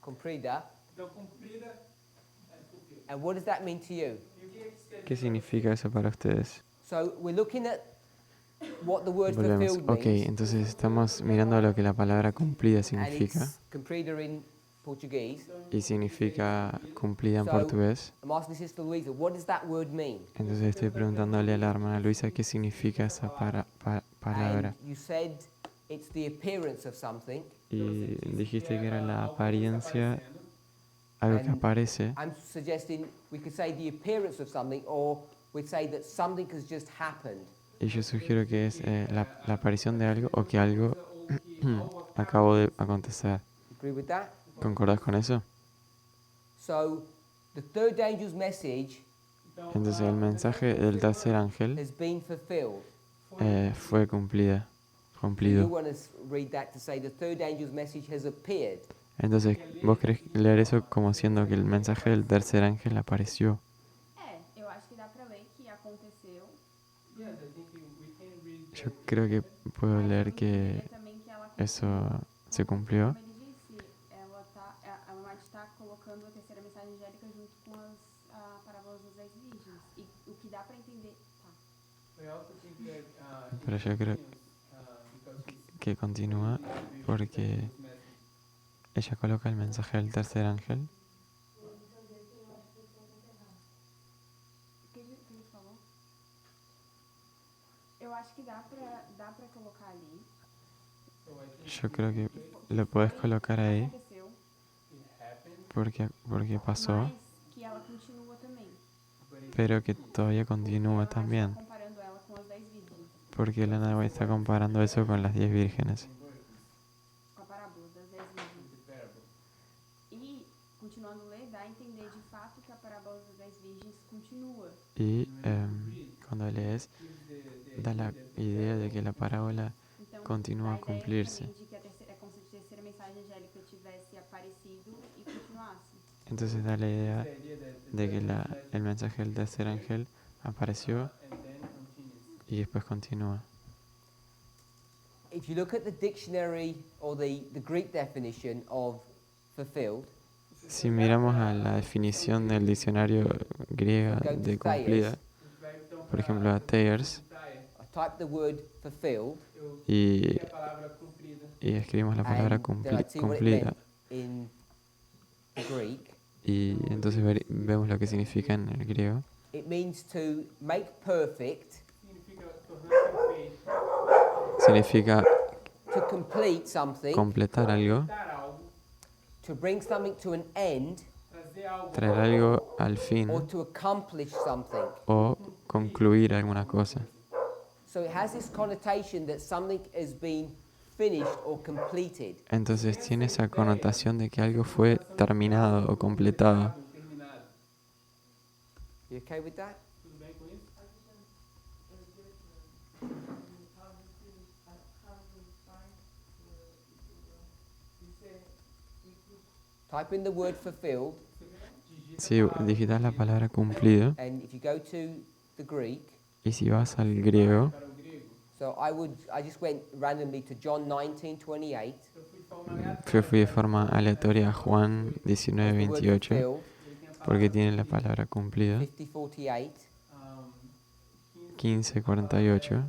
Speaker 1: cumplida.
Speaker 4: Então, cumprida é fulfilled.
Speaker 1: And what does that mean to you?
Speaker 4: E o que é que quer
Speaker 2: ¿Qué
Speaker 4: dizer?
Speaker 2: significa eso para ustedes?
Speaker 1: So we're looking at what the word
Speaker 2: Volvemos.
Speaker 1: fulfilled
Speaker 2: Ok,
Speaker 1: means.
Speaker 2: entonces estamos mirando lo que la palabra cumplida
Speaker 1: And
Speaker 2: significa.
Speaker 1: it's cumplida in Portuguese.
Speaker 2: Y significa cumplida en
Speaker 1: So-
Speaker 2: portugués.
Speaker 1: I'm asking Sister Louisa, what does that word mean?
Speaker 2: Entonces estoy preguntándole a la hermana Luisa qué significa esa palabra.
Speaker 1: And you said it's the appearance of something.
Speaker 2: Y dijiste que era la apariencia, algo que
Speaker 1: And-
Speaker 2: aparece.
Speaker 1: I'm suggesting we could say the appearance of something, or we'd say that something has just happened.
Speaker 2: Y yo sugiero que es la aparición de algo o que algo acabó de acontecer.
Speaker 1: Agree with that?
Speaker 2: ¿Concordás con eso?
Speaker 1: So the third angel's message
Speaker 2: Entonces el mensaje del tercer ángel
Speaker 1: has been fulfilled.
Speaker 2: fue cumplido.
Speaker 1: You want to read that to say the third angel's message has appeared.
Speaker 2: Entonces, ¿vos querés leer eso como siendo que el mensaje del tercer ángel apareció?
Speaker 5: Eu acho que dá pra ler que aconteceu.
Speaker 4: Yes, I think we can read
Speaker 2: Yo creo que puedo
Speaker 5: Mas
Speaker 2: leer
Speaker 5: eu
Speaker 2: que
Speaker 5: entenderia também que ela
Speaker 2: eso
Speaker 5: continua.
Speaker 2: se cumplió.
Speaker 5: Como ele disse, a Mate está colocando a terceira mensagem angélica junto com as parábolas das 10 virgens. E o que dá pra entender. Tá.
Speaker 4: I also think that,
Speaker 2: Pero yo creo
Speaker 4: because he's
Speaker 2: que continúa porque ella coloca el mensaje del tercer ángel.
Speaker 5: O que ele falou? Eu acho que dá pra colocar ali.
Speaker 2: Yo creo que lo podés colocar ahí
Speaker 5: Aconteceu,
Speaker 2: porque pasó,
Speaker 5: mas que ela continua também.
Speaker 2: pero que todavía continúa
Speaker 5: Ela está
Speaker 2: también.
Speaker 5: comparando ela com as 10 virgens.
Speaker 2: Porque Elena está comparando eso con las 10 vírgenes.
Speaker 5: Com a parábola das 10 virgens. Virgens continua.
Speaker 2: Y cuando lees, da la idea de que la parábola
Speaker 5: Então,
Speaker 2: continúa a
Speaker 5: a ideia
Speaker 2: cumplirse.
Speaker 5: também de que é como se a terceira mensagem angélica tivesse aparecido e continuasse.
Speaker 2: Entonces da la idea de que el mensaje del tercer ángel apareció y después continúa.
Speaker 1: If you look at the dictionary or the Greek definition of fulfilled,
Speaker 2: Si miramos a la definición del diccionario griega de cumplida, por ejemplo a Thayers,
Speaker 1: I type the word fulfilled,
Speaker 2: y escribimos la palabra
Speaker 1: and then I'd see what it
Speaker 2: cumplida,
Speaker 1: meant in the Greek.
Speaker 2: y entonces vemos lo que significa en el griego.
Speaker 1: It means to make perfect,
Speaker 2: Significa
Speaker 1: to complete something,
Speaker 2: completar algo,
Speaker 1: to bring something to an end,
Speaker 2: traer algo al fin
Speaker 1: or to accomplish something.
Speaker 2: o concluir alguna cosa.
Speaker 1: So it has this connotation that something has been finished or completed.
Speaker 2: Entonces tiene esa connotación de que algo fue terminado o completado.
Speaker 1: You okay with that? Type in the word fulfilled,
Speaker 2: Si digitas la palabra cumplido
Speaker 1: and if you go to the Greek,
Speaker 2: y si vas al griego,
Speaker 1: so I just went randomly to John 19:28.
Speaker 2: yo fui de forma aleatoria a Juan 19:28 porque tiene la palabra cumplida,
Speaker 1: 50:48,
Speaker 2: 15:48,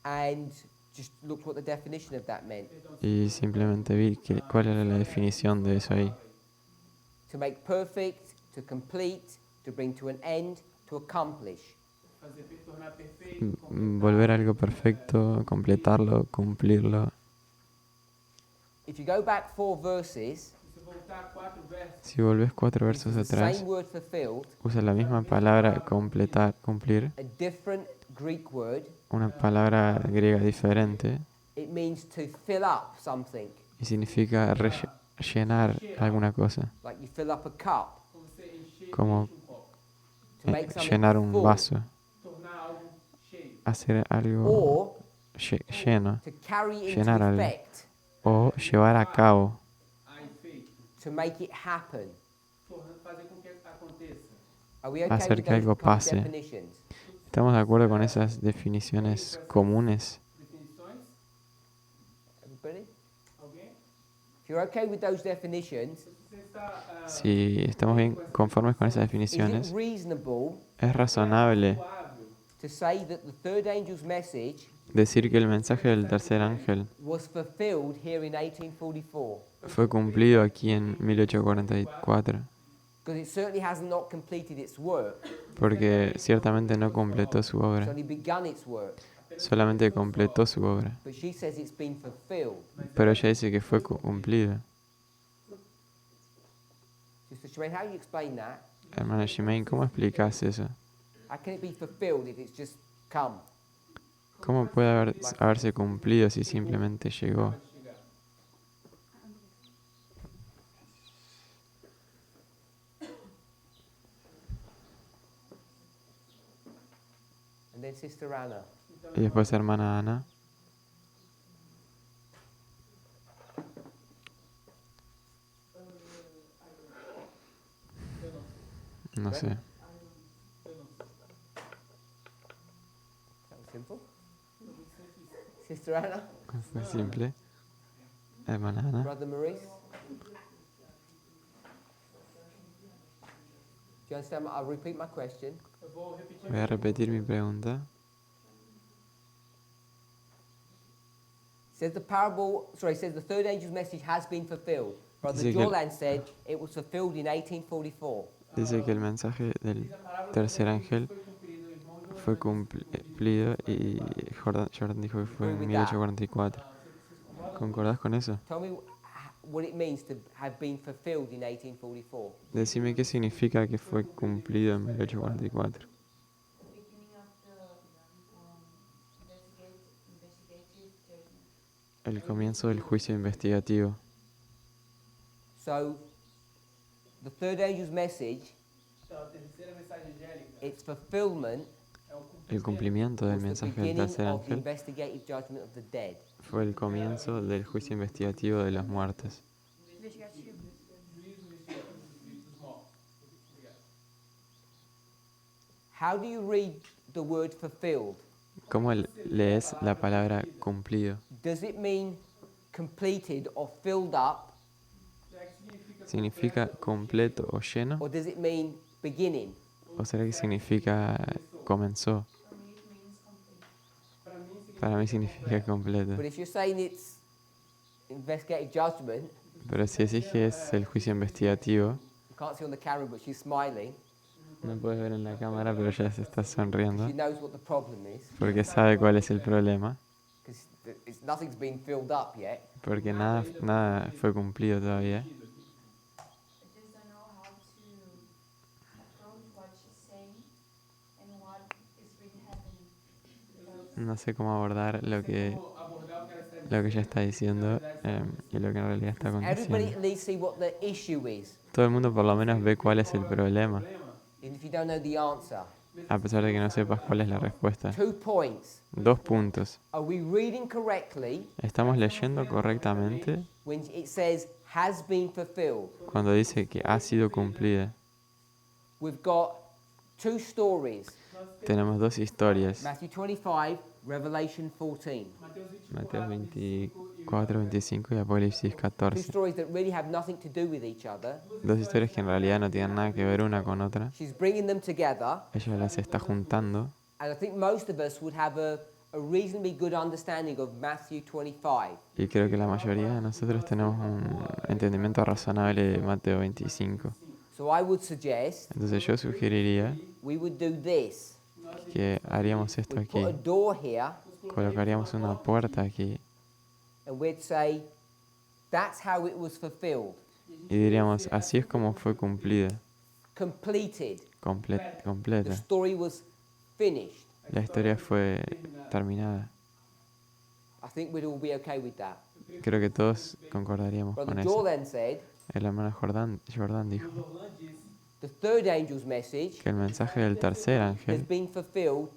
Speaker 1: and just looked what the definition of that meant.
Speaker 2: y simplemente vi cuál era la definición de eso ahí.
Speaker 1: To make perfect, to complete, to bring to an end, to accomplish.
Speaker 2: Volver algo perfecto, completarlo, cumplirlo.
Speaker 1: If you go back 4 verses,
Speaker 2: Si volves 4
Speaker 1: it's
Speaker 2: versos
Speaker 1: the
Speaker 2: atrás,
Speaker 1: same word fulfilled,
Speaker 2: usa la misma palabra completar, cumplir,
Speaker 1: a different Greek word.
Speaker 2: una palabra griega diferente,
Speaker 1: It means to fill up something,
Speaker 2: y significa llenar alguna cosa,
Speaker 1: like you fill up a cup,
Speaker 2: como
Speaker 1: to make something
Speaker 2: llenar un
Speaker 1: full,
Speaker 2: vaso, hacer algo
Speaker 1: or
Speaker 2: lleno,
Speaker 1: to carry into
Speaker 2: llenar algo,
Speaker 1: effect,
Speaker 2: o llevar a cabo,
Speaker 1: to make it happen. Are we okay
Speaker 2: hacer
Speaker 1: with
Speaker 2: que
Speaker 1: those
Speaker 2: algo
Speaker 1: couple
Speaker 2: pase.
Speaker 1: definitions?
Speaker 2: ¿Estamos de acuerdo con esas definiciones comunes?
Speaker 1: Everybody? If you're okay with those definitions,
Speaker 2: Si estamos bien conformes con esas
Speaker 1: is it
Speaker 2: definiciones,
Speaker 1: reasonable
Speaker 2: es razonable
Speaker 1: to say that the third angel's message
Speaker 2: decir que el mensaje del tercer ángel
Speaker 1: was fulfilled here in 1844?
Speaker 2: fue cumplido aquí en 1844,
Speaker 1: Because it certainly has not completed its work.
Speaker 2: porque ciertamente no completó su
Speaker 1: It's
Speaker 2: obra,
Speaker 1: only begun its work.
Speaker 2: solamente completó su obra,
Speaker 1: But she says it's been fulfilled.
Speaker 2: pero ella dice que fue cumplida.
Speaker 1: Sister Shemaine, how do you explain that?
Speaker 2: Hermana Shimain, ¿cómo explicas eso?
Speaker 1: How can it be fulfilled if it's just come?
Speaker 2: ¿Cómo puede haberse cumplido si simplemente llegó?
Speaker 1: And then Sister Anna.
Speaker 2: Y después hermana Ana. No sé.
Speaker 1: That was simple. Sister Anna,
Speaker 2: Fue simple. Hermana Ana.
Speaker 1: Brother Maurice. Do you understand? I'll repeat my question.
Speaker 2: Voy a repetir mi pregunta.
Speaker 1: Says the third angel's message has been fulfilled. Brother
Speaker 2: Dice que-
Speaker 1: Jordan said it was fulfilled in 1844.
Speaker 2: Dice que el mensaje del tercer ángel fue cumplido y Jordan dijo que fue en 1844. ¿Concordás con eso?
Speaker 1: Tell me what it means to have been fulfilled in 1844.
Speaker 2: Decime qué significa que fue cumplido en 1844. El comienzo del juicio investigativo.
Speaker 1: So the third angel's message,
Speaker 4: Então, a terceira mensagem angélica
Speaker 1: its fulfillment
Speaker 4: é o
Speaker 2: El
Speaker 4: cumprimento
Speaker 2: cumplimiento del
Speaker 1: was the
Speaker 2: mensaje del
Speaker 1: beginning
Speaker 2: tercer
Speaker 1: of the
Speaker 2: ángel
Speaker 1: investigative judgment of the dead.
Speaker 2: fue el comienzo del juicio investigativo de los muertos.
Speaker 5: Investigativo.
Speaker 4: juízo investigativo dos mortos. Obrigado.
Speaker 1: How do you read the word fulfilled?
Speaker 2: ¿Cómo lees la palabra cumplido?
Speaker 1: Does it mean completed or filled up,
Speaker 4: Será que significa
Speaker 2: ¿Significa completo o lleno?
Speaker 1: or does it mean beginning?
Speaker 2: ¿O será que significa comenzó?
Speaker 5: For me, it means complete.
Speaker 4: Para mí significa
Speaker 2: Para mí significa completo.
Speaker 1: But if you're saying it's investigative judgment,
Speaker 2: Pero si decís que es el juicio investigativo,
Speaker 1: you can't see on the camera, but she's smiling
Speaker 2: no puedes ver en la cámara, pero ya se está sonriendo,
Speaker 1: she knows what the problem is,
Speaker 2: porque sabe cuál es el problema,
Speaker 1: because nothing's been filled up yet.
Speaker 2: porque nada fue cumplido todavía.
Speaker 6: I just don't know how to approach what she's saying and what is really happening. Because
Speaker 2: No sé cómo abordar lo que
Speaker 4: como abordar o que ela está dizendo.
Speaker 2: ella está diciendo y lo que en realidad está
Speaker 1: Everybody
Speaker 2: aconteciendo.
Speaker 1: at least see what the issue is,
Speaker 2: Todo el mundo por lo menos ve cuál es el problema,
Speaker 1: even if you don't know the answer.
Speaker 2: a pesar de que no sepas cuál es la respuesta.
Speaker 1: 2 points.
Speaker 2: 2 puntos.
Speaker 1: Are we reading correctly
Speaker 2: ¿Estamos leyendo correctamente
Speaker 1: when it says has been fulfilled?
Speaker 2: cuando dice que ha sido cumplida?
Speaker 1: We've got 2 stories,
Speaker 2: Tenemos 2 historias,
Speaker 1: Matthew 25, Revelation 14.
Speaker 2: Mateo 24, 25 y Apocalipsis
Speaker 1: 2
Speaker 2: 14.
Speaker 1: stories that really have nothing to do with each other.
Speaker 2: 2 historias que en realidad no tienen nada que ver una con otra.
Speaker 1: She's bringing them together,
Speaker 2: Ella las está juntando
Speaker 1: and I think most of us would have a reasonably good understanding of Matthew 25.
Speaker 2: y creo que la mayoría de nosotros tenemos un entendimiento razonable de Mateo 25.
Speaker 1: So I would suggest
Speaker 2: Entonces yo sugeriría
Speaker 1: we would do this.
Speaker 2: que haríamos esto
Speaker 1: We'd put a
Speaker 2: aquí.
Speaker 1: door here,
Speaker 2: Colocaríamos una puerta aquí
Speaker 1: and we'd say, that's how it was fulfilled,
Speaker 2: y diríamos, así es como fue cumplida,
Speaker 1: completed. The
Speaker 2: completa.
Speaker 1: story was finished.
Speaker 2: La historia fue terminada.
Speaker 1: I think we'd all be okay with that.
Speaker 2: Creo que todos concordaríamos con
Speaker 1: Brother
Speaker 2: eso.
Speaker 1: Joel then said,
Speaker 2: El hermano Jordan dijo
Speaker 1: the third angel's message
Speaker 2: que el mensaje del tercer
Speaker 1: has
Speaker 2: ángel
Speaker 1: been fulfilled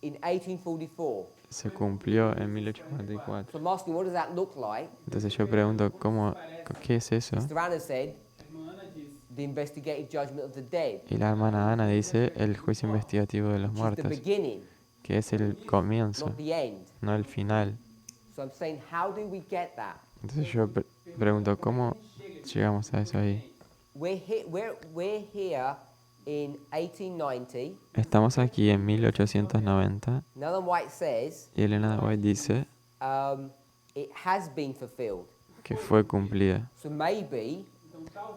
Speaker 1: in 1844.
Speaker 2: se cumplió en 1844.
Speaker 1: So I'm asking, what does that look like?
Speaker 2: Entonces yo pregunto, ¿qué es eso?
Speaker 1: Mr. Anna said,
Speaker 4: A irmã Ana diz,
Speaker 1: the investigative judgment of the dead,
Speaker 2: Y la hermana Ana dice el juicio investigativo de los
Speaker 1: which is the
Speaker 2: muertos,
Speaker 1: beginning,
Speaker 2: que es el comienzo,
Speaker 1: not the end.
Speaker 2: no el final.
Speaker 1: So I'm saying, how do we get that?
Speaker 2: Entonces yo pregunto, ¿cómo llegamos a eso ahí?
Speaker 1: We're here in 1890.
Speaker 2: Estamos aquí en 1890
Speaker 1: Ellen White says
Speaker 2: y Elena White dice
Speaker 1: it has been fulfilled.
Speaker 2: que fue cumplida.
Speaker 1: So maybe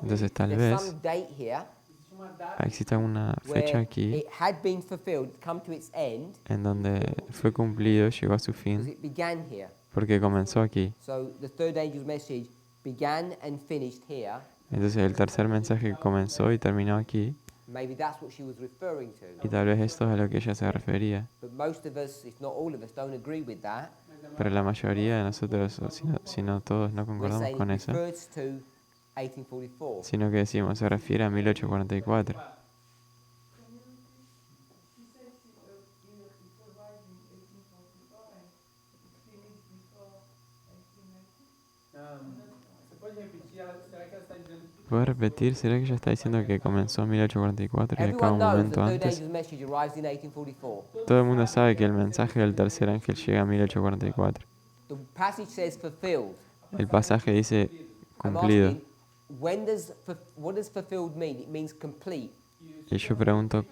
Speaker 2: Entonces tal
Speaker 1: there's
Speaker 2: vez
Speaker 1: some date here
Speaker 4: existe uma data
Speaker 2: exista una
Speaker 1: where
Speaker 2: fecha aquí
Speaker 1: it had been fulfilled, come to its end,
Speaker 2: en donde fue cumplido, llegó a su
Speaker 1: because
Speaker 2: fin,
Speaker 1: it began here.
Speaker 2: porque comenzó aquí.
Speaker 1: So the third angel's message began and finished here.
Speaker 2: Entonces el tercer mensaje comenzó y terminó aquí,
Speaker 1: Maybe that's what she was referring to.
Speaker 2: y tal vez esto es a lo que ella se refería.
Speaker 1: But most of us, if not all of us, don't agree with that.
Speaker 2: Pero la mayoría de nosotros, o si no todos, no
Speaker 1: We're
Speaker 2: concordamos
Speaker 1: saying
Speaker 2: con
Speaker 1: it
Speaker 2: eso,
Speaker 1: refers to 1844.
Speaker 2: sino que decimos, se refiere a 1844.
Speaker 6: Can you repeat? She said it survived in 1844 and it finished before 1890.
Speaker 4: você pode repetir? Será que ela está dizendo que
Speaker 2: ¿Puedo repetir? ¿Será que ella está diciendo que comenzó en 1844 y acaba
Speaker 1: Everyone
Speaker 2: un
Speaker 1: knows the
Speaker 2: momento
Speaker 1: third
Speaker 2: antes?
Speaker 1: angel's message arrives in 1844.
Speaker 2: Todo el mundo sabe que el mensaje del tercer ángel llega a 1844.
Speaker 1: The passage says fulfilled.
Speaker 2: El pasaje dice
Speaker 1: I'm
Speaker 2: cumplido.
Speaker 1: asking, what does fulfilled mean? It means complete.
Speaker 2: Y yo pregunto,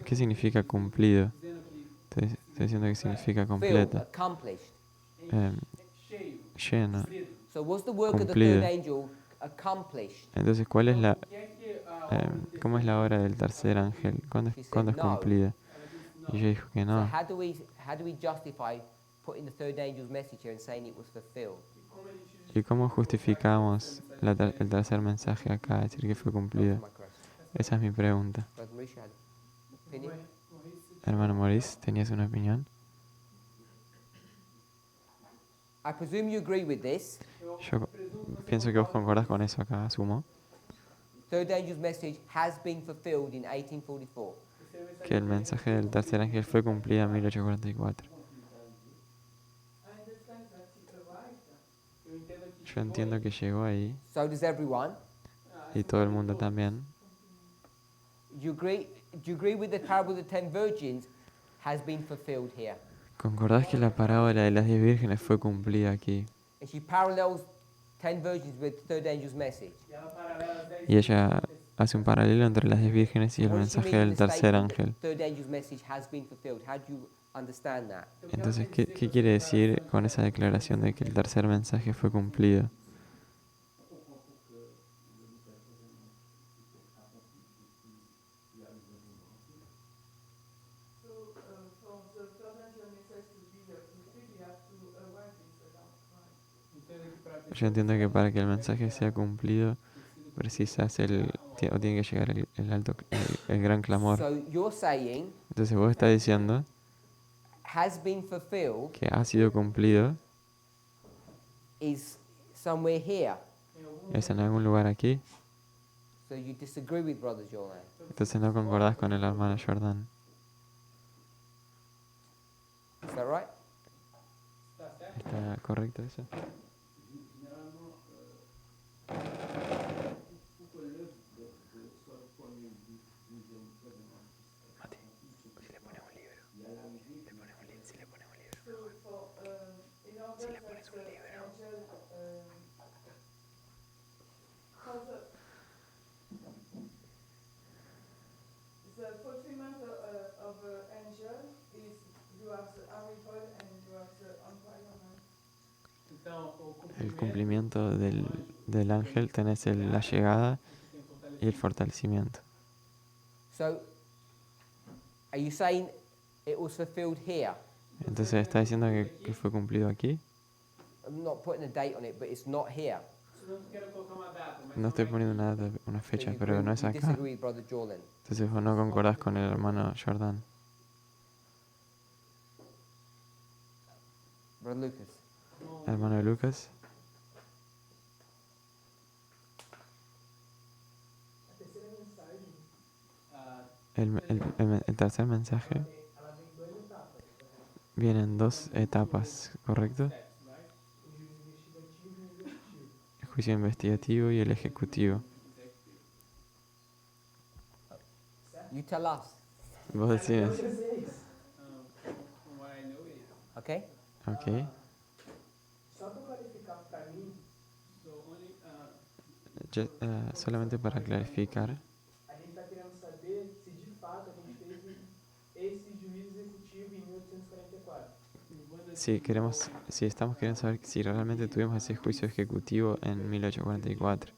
Speaker 2: ¿qué significa cumplido?
Speaker 4: dizendo que
Speaker 2: Estoy diciendo que significa
Speaker 1: Filled,
Speaker 2: completo,
Speaker 1: accomplished.
Speaker 4: cheio,
Speaker 2: lleno.
Speaker 4: cedo.
Speaker 1: So what's the work of the
Speaker 2: Cumplido.
Speaker 1: third angel accomplished?
Speaker 2: Entonces, ¿cuál es la,
Speaker 4: O que é que a obra
Speaker 2: cómo es la obra del tercer ángel? ¿Cuándo es cumplida? Y yo dijo que
Speaker 1: So
Speaker 2: no.
Speaker 1: how do we justify putting the third angel's message here and saying it was fulfilled?
Speaker 2: ¿Y cómo justificamos el tercer mensaje acá, decir que fue cumplido?
Speaker 1: That's my question.
Speaker 2: Esa es mi pregunta.
Speaker 1: Brother Mauricio had an opinion?
Speaker 2: Hermano Maurice, ¿tenías una opinión?
Speaker 1: I presume you agree with this.
Speaker 2: Yo pienso que vos concordás con eso acá, asumo.
Speaker 1: third angel's message has been fulfilled in 1844.
Speaker 2: que el mensaje del tercer ángel fue cumplido en 1844. Yo entiendo que llegó ahí,
Speaker 1: So does everyone.
Speaker 2: y todo el mundo también.
Speaker 1: Do you agree with the parable of the 10 virgins has been fulfilled here?
Speaker 2: ¿Concordás que la parábola de las 10 vírgenes fue cumplida aquí?
Speaker 1: And she parallels 10 virgins with the third angel's message.
Speaker 2: Y ella hace un paralelo entre las 10 vírgenes y el
Speaker 1: What does she
Speaker 2: mensaje
Speaker 1: mean in
Speaker 2: del
Speaker 1: the
Speaker 2: tercer
Speaker 1: statement,
Speaker 2: ángel.
Speaker 1: third angel's message has been fulfilled? How do you understand that?
Speaker 2: Entonces, ¿qué quiere decir con esa declaración de que el tercer mensaje fue cumplido? Yo entiendo que para que el mensaje sea cumplido, precisas o tiene que llegar el gran clamor.
Speaker 1: So you're saying
Speaker 2: Entonces vos estás diciendo
Speaker 1: has been fulfilled
Speaker 2: que ha sido cumplido,
Speaker 1: is somewhere here.
Speaker 2: es en algún lugar aquí.
Speaker 1: So you disagree with Brother Jordan.
Speaker 2: Entonces no concordás con el hermano Jordan.
Speaker 1: Is that right?
Speaker 2: ¿Está correcto eso?
Speaker 6: The fulfillment of angel is you have the arrival and you have the environment.
Speaker 2: El cumplimiento del ángel tenés la llegada y el fortalecimiento.
Speaker 1: So are you saying it was fulfilled here?
Speaker 2: Entonces está diciendo que fue cumplido aquí.
Speaker 1: I'm not putting a date on it, but it's not here.
Speaker 2: No estoy poniendo una
Speaker 1: So
Speaker 2: fecha,
Speaker 1: you
Speaker 2: pero no es
Speaker 1: you
Speaker 2: acá.
Speaker 1: disagree with Brother Jordan.
Speaker 2: Entonces vos no concordás con el hermano Jordan.
Speaker 1: Brother Lucas.
Speaker 2: Hermano Lucas, el tercer mensaje viene en 2 etapas, ¿correcto? El juicio investigativo y el ejecutivo.
Speaker 1: You tell us.
Speaker 2: Vos decís,
Speaker 1: Okay?
Speaker 2: ok.
Speaker 4: Só para clarificar para mim,
Speaker 2: Solamente para clarificar,
Speaker 4: a gente está querendo saber se de fato a gente teve esse juízo executivo em 1844.
Speaker 2: si estamos queriendo saber si realmente tuvimos ese juicio ejecutivo en 1844,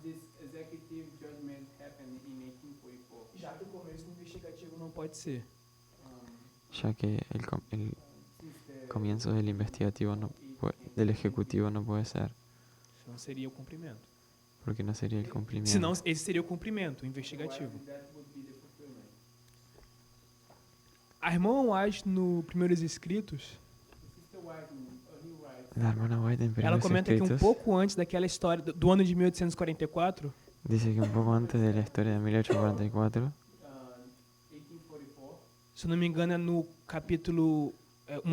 Speaker 4: This executive judgment happened in 1844. Já que o começo investigativo não pode ser.
Speaker 2: ya que el comienzo del investigativo del ejecutivo no puede ser,
Speaker 4: Não seria o cumprimento.
Speaker 2: porque no sería el cumplimiento.
Speaker 4: Senão, esse seria o cumprimento, o investigativo. A irmã White, no Primeiros Escritos,
Speaker 2: La hermana White en
Speaker 4: ela
Speaker 2: Primeros
Speaker 4: comenta que
Speaker 2: Escritos
Speaker 4: pouco antes daquela história do ano de 1844,
Speaker 2: dice que un poco antes de la historia de 1844,
Speaker 4: se eu não me engano é no capítulo o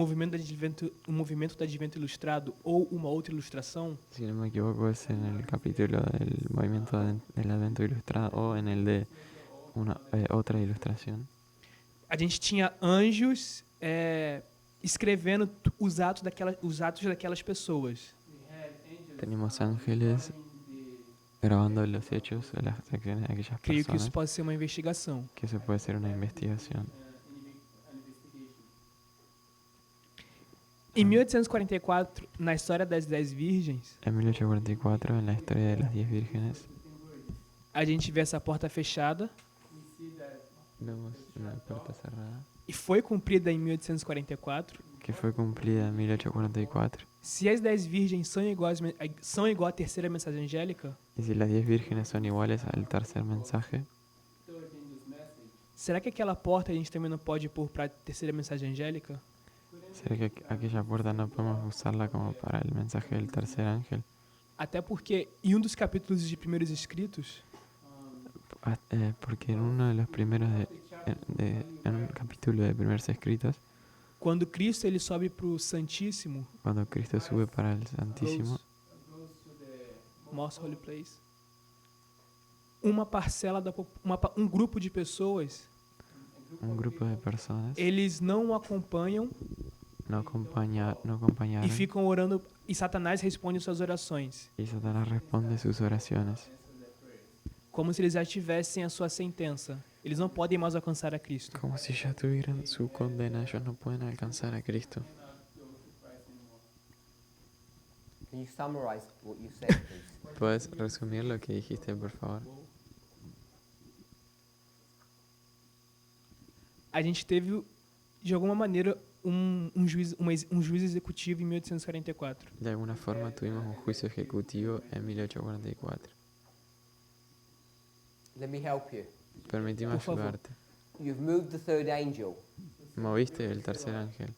Speaker 4: movimento do Advento Ilustrado ou uma outra ilustração,
Speaker 2: si no me equivoco es en el capítulo del movimiento del Advento Ilustrado o en el de otra ilustración.
Speaker 4: a gente tinha anjos escrevendo os atos daquelas pessoas.
Speaker 2: Tenemos ángeles grabando los hechos, las acciones de aquellas
Speaker 4: Creio que isso
Speaker 2: personas,
Speaker 4: pode ser uma investigação.
Speaker 2: que eso puede ser una investigación.
Speaker 4: Em 1844, na história das 10 virgens,
Speaker 2: En 1844, en la historia de las 10 vírgenes,
Speaker 4: a gente vê essa porta fechada
Speaker 2: vemos una puerta cerrada
Speaker 4: e foi cumprida em 1844.
Speaker 2: que fue cumplida en 1844.
Speaker 4: Se as 10 virgens são igual à terceira mensagem angélica,
Speaker 2: Y si las 10 vírgenes son iguales al tercer mensaje,
Speaker 4: será que aquela porta a gente também não pode pôr para a terceira mensagem angélica?
Speaker 2: ¿será que aquella puerta no podemos usarla como para el mensaje del tercer ángel?
Speaker 4: Até porque em um dos capítulos de Primeiros Escritos,
Speaker 2: Porque en uno de los primeros en un capítulo de primeros escritos,
Speaker 8: quando Cristo ele sobe para o Santíssimo,
Speaker 2: cuando Cristo sube para el Santísimo,
Speaker 4: Goes to the
Speaker 8: Most Holy Place, uma parcela um grupo de pessoas,
Speaker 2: un grupo de personas
Speaker 8: eles não o acompanham
Speaker 2: no
Speaker 8: e
Speaker 2: acompañaron
Speaker 8: ficam orando e Satanás responde suas orações,
Speaker 2: y Satanás responde sus oraciones,
Speaker 8: como se eles já tivessem a sua sentença. Eles não podem mais alcançar a Cristo.
Speaker 2: como si ya tuvieran su condena. Ellos no pueden alcanzar a Cristo.
Speaker 1: Can you summarize what you said, please?
Speaker 2: ¿Puedes resumir lo que dijiste, por favor?
Speaker 8: A gente teve, de alguma maneira, um juiz executivo em 1844.
Speaker 2: De alguna forma tuvimos un juicio ejecutivo en 1844.
Speaker 1: Let me help you.
Speaker 2: Permíteme
Speaker 8: Por favor.
Speaker 2: ayudarte.
Speaker 1: You've moved the third angel.
Speaker 2: Moviste el tercer ángel.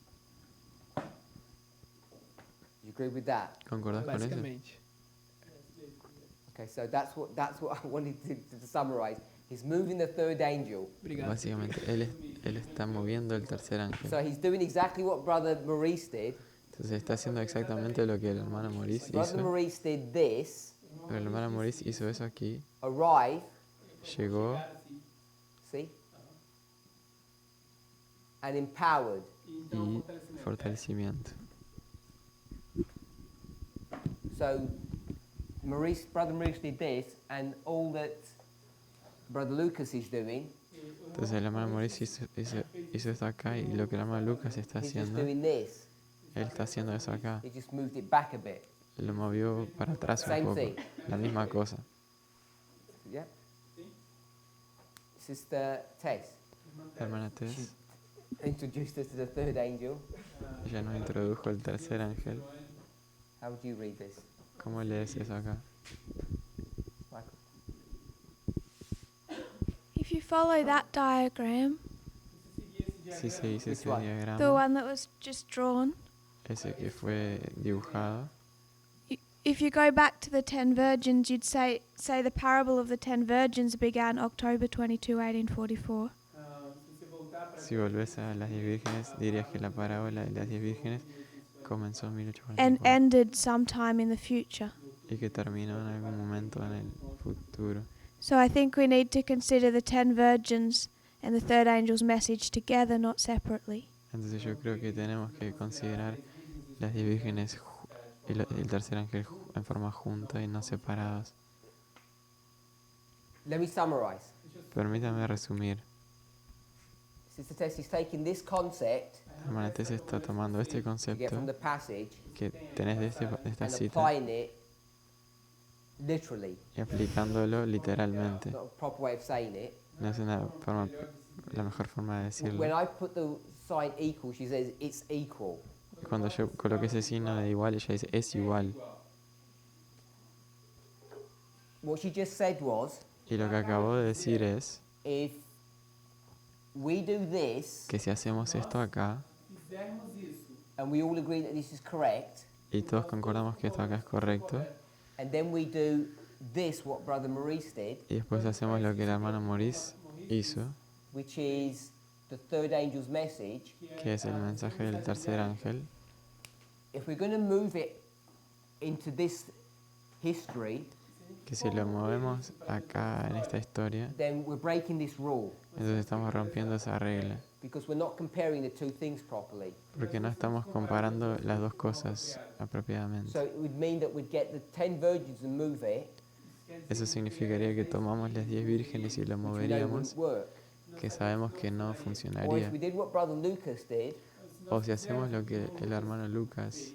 Speaker 1: You agree with that?
Speaker 2: ¿Concordás con eso?
Speaker 8: Basicamente.
Speaker 1: Okay, so that's what I wanted to summarize. He's moving the third angel.
Speaker 8: Obrigado.
Speaker 2: Básicamente, él está moviendo el tercer ángel.
Speaker 1: So he's doing exactly what Brother Maurice did.
Speaker 2: Entonces está haciendo exactamente lo que el hermano Maurice
Speaker 1: Brother
Speaker 2: hizo.
Speaker 1: Maurice did this,
Speaker 2: Pero el hermano Maurice hizo eso aquí.
Speaker 1: arrive,
Speaker 2: Llegó
Speaker 1: see? And empowered.
Speaker 2: y fortalecimiento.
Speaker 1: So Brother Maurice did this, and all that Brother Lucas is doing,
Speaker 2: Entonces el hermano Maurice hizo esto acá y lo que el hermano Lucas está
Speaker 1: he's just
Speaker 2: haciendo,
Speaker 1: doing this.
Speaker 2: él está haciendo eso acá.
Speaker 1: He just moved it back a bit.
Speaker 2: Lo movió para atrás un
Speaker 1: Same
Speaker 2: poco.
Speaker 1: thing.
Speaker 2: La misma cosa.
Speaker 1: Yeah? Sister Tess
Speaker 2: La hermana Tess
Speaker 1: introduced us to the third angel.
Speaker 2: ya nos introdujo el tercer ángel.
Speaker 1: How would you read this?
Speaker 2: ¿Cómo lees eso acá?
Speaker 1: Michael?
Speaker 6: If you follow that diagram,
Speaker 2: Si se dice ese
Speaker 1: Which one?
Speaker 6: the
Speaker 2: diagrama,
Speaker 6: one that was just drawn,
Speaker 2: ese que fue dibujado,
Speaker 6: if you go back to the 10 virgins, you'd say the parable of the 10 virgins began October 22, 1844.
Speaker 4: Se você voltar para
Speaker 2: si volvés a las 10 vírgenes, dirías que la parábola de las 10 vírgenes comenzó en
Speaker 6: And
Speaker 2: 1844
Speaker 6: ended sometime in the future.
Speaker 2: y que terminó en algún momento en el futuro.
Speaker 6: So I think we need to consider the 10 virgins and the third angel's message together, not separately.
Speaker 2: Entonces yo creo que tenemos que considerar las 10 vírgenes y el tercer ángel en forma junta y no separados.
Speaker 1: Let me summarize.
Speaker 2: Permítame resumir.
Speaker 1: Sister Tess is taking this concept
Speaker 2: Hermana Tess está tomando este
Speaker 1: you get
Speaker 2: concepto
Speaker 1: from the passage
Speaker 2: que tenés de esta
Speaker 1: and
Speaker 2: cita
Speaker 1: applying it literally.
Speaker 2: y aplicándolo literalmente.
Speaker 1: Not a proper way of saying it.
Speaker 2: No es la mejor forma de decirlo.
Speaker 1: When I put the sign equal, she says it's equal.
Speaker 2: Cuando yo coloqué ese signo de igual, ella dice es igual.
Speaker 1: What she just said was,
Speaker 2: Y lo que acabó de decir es
Speaker 1: if we do this
Speaker 2: que si hacemos esto acá
Speaker 4: fizermos isso,
Speaker 1: and we all agree that this is correct,
Speaker 2: y todos concordamos que esto acá es correcto,
Speaker 1: and then we do this, what Brother Maurice did,
Speaker 2: y después hacemos lo que el hermano Maurice hizo,
Speaker 1: which is the third angel's message,
Speaker 2: que es el mensaje del tercer ángel,
Speaker 1: if we're going to move it into this history,
Speaker 2: que si lo movemos acá en esta historia,
Speaker 1: then we're breaking this rule
Speaker 2: entonces estamos rompiendo esa regla,
Speaker 1: because we're not comparing the two things properly.
Speaker 2: porque no estamos comparando las dos cosas
Speaker 1: So
Speaker 2: apropiadamente.
Speaker 1: it would mean that we'd get the 10 virgins and move it,
Speaker 2: Eso significaría que tomamos las 10 vírgenes y lo
Speaker 1: which we know
Speaker 2: moveríamos,
Speaker 1: wouldn't work.
Speaker 2: que sabemos que no
Speaker 1: Or
Speaker 2: funcionaría.
Speaker 1: if we did what Brother Lucas did,
Speaker 2: O si hacemos lo que el hermano Lucas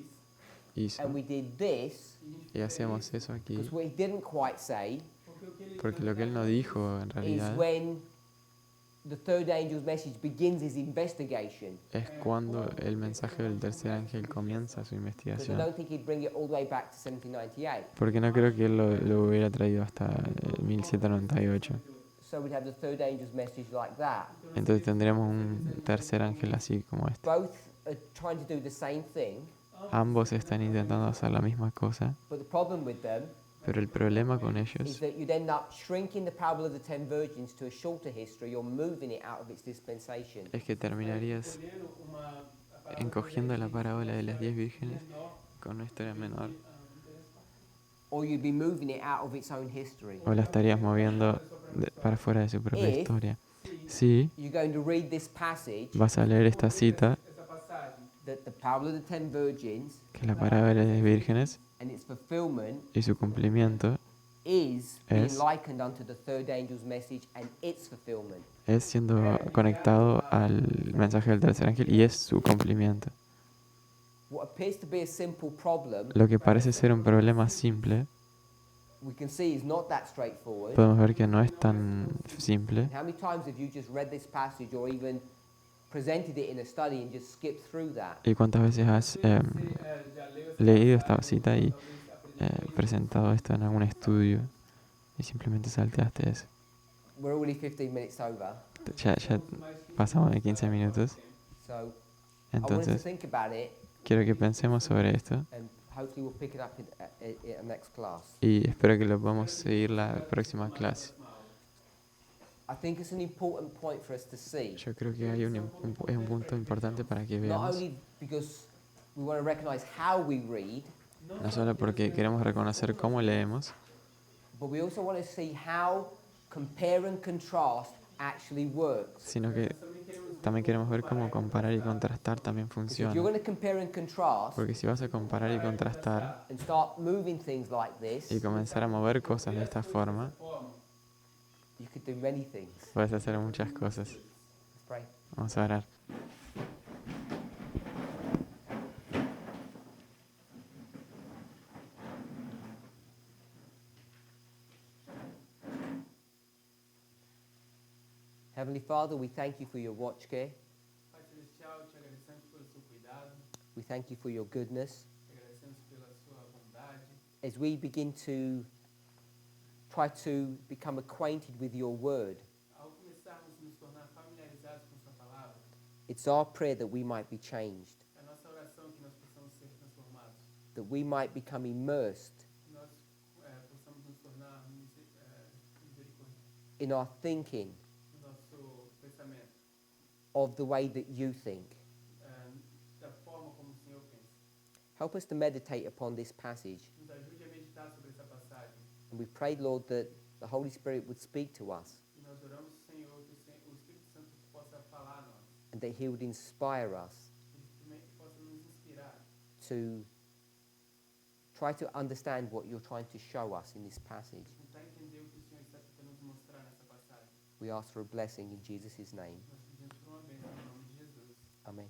Speaker 2: hizo
Speaker 1: and we did this,
Speaker 2: y hacemos eso aquí,
Speaker 1: because what he didn't quite say
Speaker 2: porque lo que él no dijo en
Speaker 1: is
Speaker 2: realidad
Speaker 1: when the third angel's message begins his investigation.
Speaker 2: es cuando el mensaje del tercer ángel comienza su
Speaker 1: Because I
Speaker 2: investigación.
Speaker 1: don't think he'd bring it all the way back to 1798.
Speaker 2: Porque no creo que él lo hubiera traído hasta 1798.
Speaker 1: So we'd have the third angel's message like that.
Speaker 2: Entonces tendríamos un tercer ángel así como este.
Speaker 1: Both are trying to do the same thing,
Speaker 2: Ambos están intentando hacer la misma cosa,
Speaker 1: but the problem with them
Speaker 2: Pero el problema con
Speaker 1: is
Speaker 2: ellos
Speaker 1: that you'd end up shrinking the parable of the 10 virgins to a shorter history or moving it out of its dispensation.
Speaker 2: es que terminarías
Speaker 4: Escolhendo uma a parábola
Speaker 2: encogiendo la parábola de las 10
Speaker 4: história
Speaker 2: vírgenes
Speaker 4: menor
Speaker 2: con una historia menor,
Speaker 1: Or you'd be moving it out of its own history.
Speaker 2: o la estarías moviendo para fuera de su propia
Speaker 1: If
Speaker 2: historia. Si
Speaker 1: you're going to read this passage,
Speaker 2: vas a leer esta cita,
Speaker 4: essa passagem
Speaker 1: that the parable of the 10 virgins
Speaker 2: que la parábola de las vírgenes
Speaker 1: and its fulfillment
Speaker 2: y su cumplimiento
Speaker 1: is being
Speaker 2: Es-
Speaker 1: likened unto the third angel's message and its fulfillment.
Speaker 2: es siendo conectado al mensaje del tercer ángel y es su cumplimiento.
Speaker 1: What appears to be a simple problem,
Speaker 2: Lo que parece ser un problema simple,
Speaker 1: we can see is not that straightforward.
Speaker 2: podemos ver que no es tan simple.
Speaker 1: How many times have you just read this passage or even presented it in a study and just skipped through that?
Speaker 2: ¿Y cuántas veces has leído esta cita y presentado esto en algún estudio y simplemente salteaste eso?
Speaker 1: We're already 15 minutes over,
Speaker 2: Ya pasamos de 15 minutos,
Speaker 1: so I wanted to
Speaker 2: entonces
Speaker 1: think about it
Speaker 2: quiero que pensemos sobre esto
Speaker 1: and hopefully we'll pick it up in our next class.
Speaker 2: y espero que lo podamos seguir la próxima clase.
Speaker 1: I think it's an important point for us to see,
Speaker 2: Yo creo que hay es un punto importante para que
Speaker 1: not
Speaker 2: veamos,
Speaker 1: only because we want to recognize how we read,
Speaker 2: no solo porque queremos reconocer cómo leemos,
Speaker 1: but we also want to see how compare and contrast actually works.
Speaker 2: sino que también queremos ver cómo comparar y contrastar también
Speaker 1: Because if you're
Speaker 2: funciona.
Speaker 1: going to compare and contrast
Speaker 2: Porque si vas a comparar y contrastar
Speaker 1: and start moving things like this,
Speaker 2: y comenzar a mover cosas de esta forma,
Speaker 1: you could do many things.
Speaker 2: puedes hacer muchas cosas.
Speaker 1: Let's pray.
Speaker 2: Vamos a orar.
Speaker 1: Heavenly Father, we thank you for your watch care.
Speaker 4: Pai Celestial, te agradecemos pelo seu cuidado,
Speaker 1: We thank you for your goodness.
Speaker 4: te agradecemos pela sua bondade.
Speaker 1: As we begin to try to become acquainted with your word,
Speaker 4: Ao começarmos a nos tornar familiarizados com sua palavra,
Speaker 1: it's our prayer that we might be changed,
Speaker 4: é a nossa oração que nós possamos ser transformados,
Speaker 1: that we might become immersed
Speaker 4: que nós possamos nos tornar misericórdia
Speaker 1: in our thinking
Speaker 4: no nosso pensamento,
Speaker 1: of the way that you think.
Speaker 4: da forma como o Senhor pensa.
Speaker 1: Help us to meditate upon this passage.
Speaker 4: Nos ajude a meditar sobre essa passagem.
Speaker 1: And we pray, Lord, that the Holy Spirit would speak to us
Speaker 4: E nós oramos, Senhor, que o Espírito Santo possa falar a nós,
Speaker 1: and that he would inspire us
Speaker 4: que ele possa nos inspirar
Speaker 1: to try to understand what you're trying to show us in this passage.
Speaker 4: tentar entender o que o Senhor está tentando nos mostrar nessa passagem.
Speaker 1: We ask for a blessing in Jesus' name.
Speaker 4: Nós pedimos por uma bênção em nome de Jesus.
Speaker 1: Amen.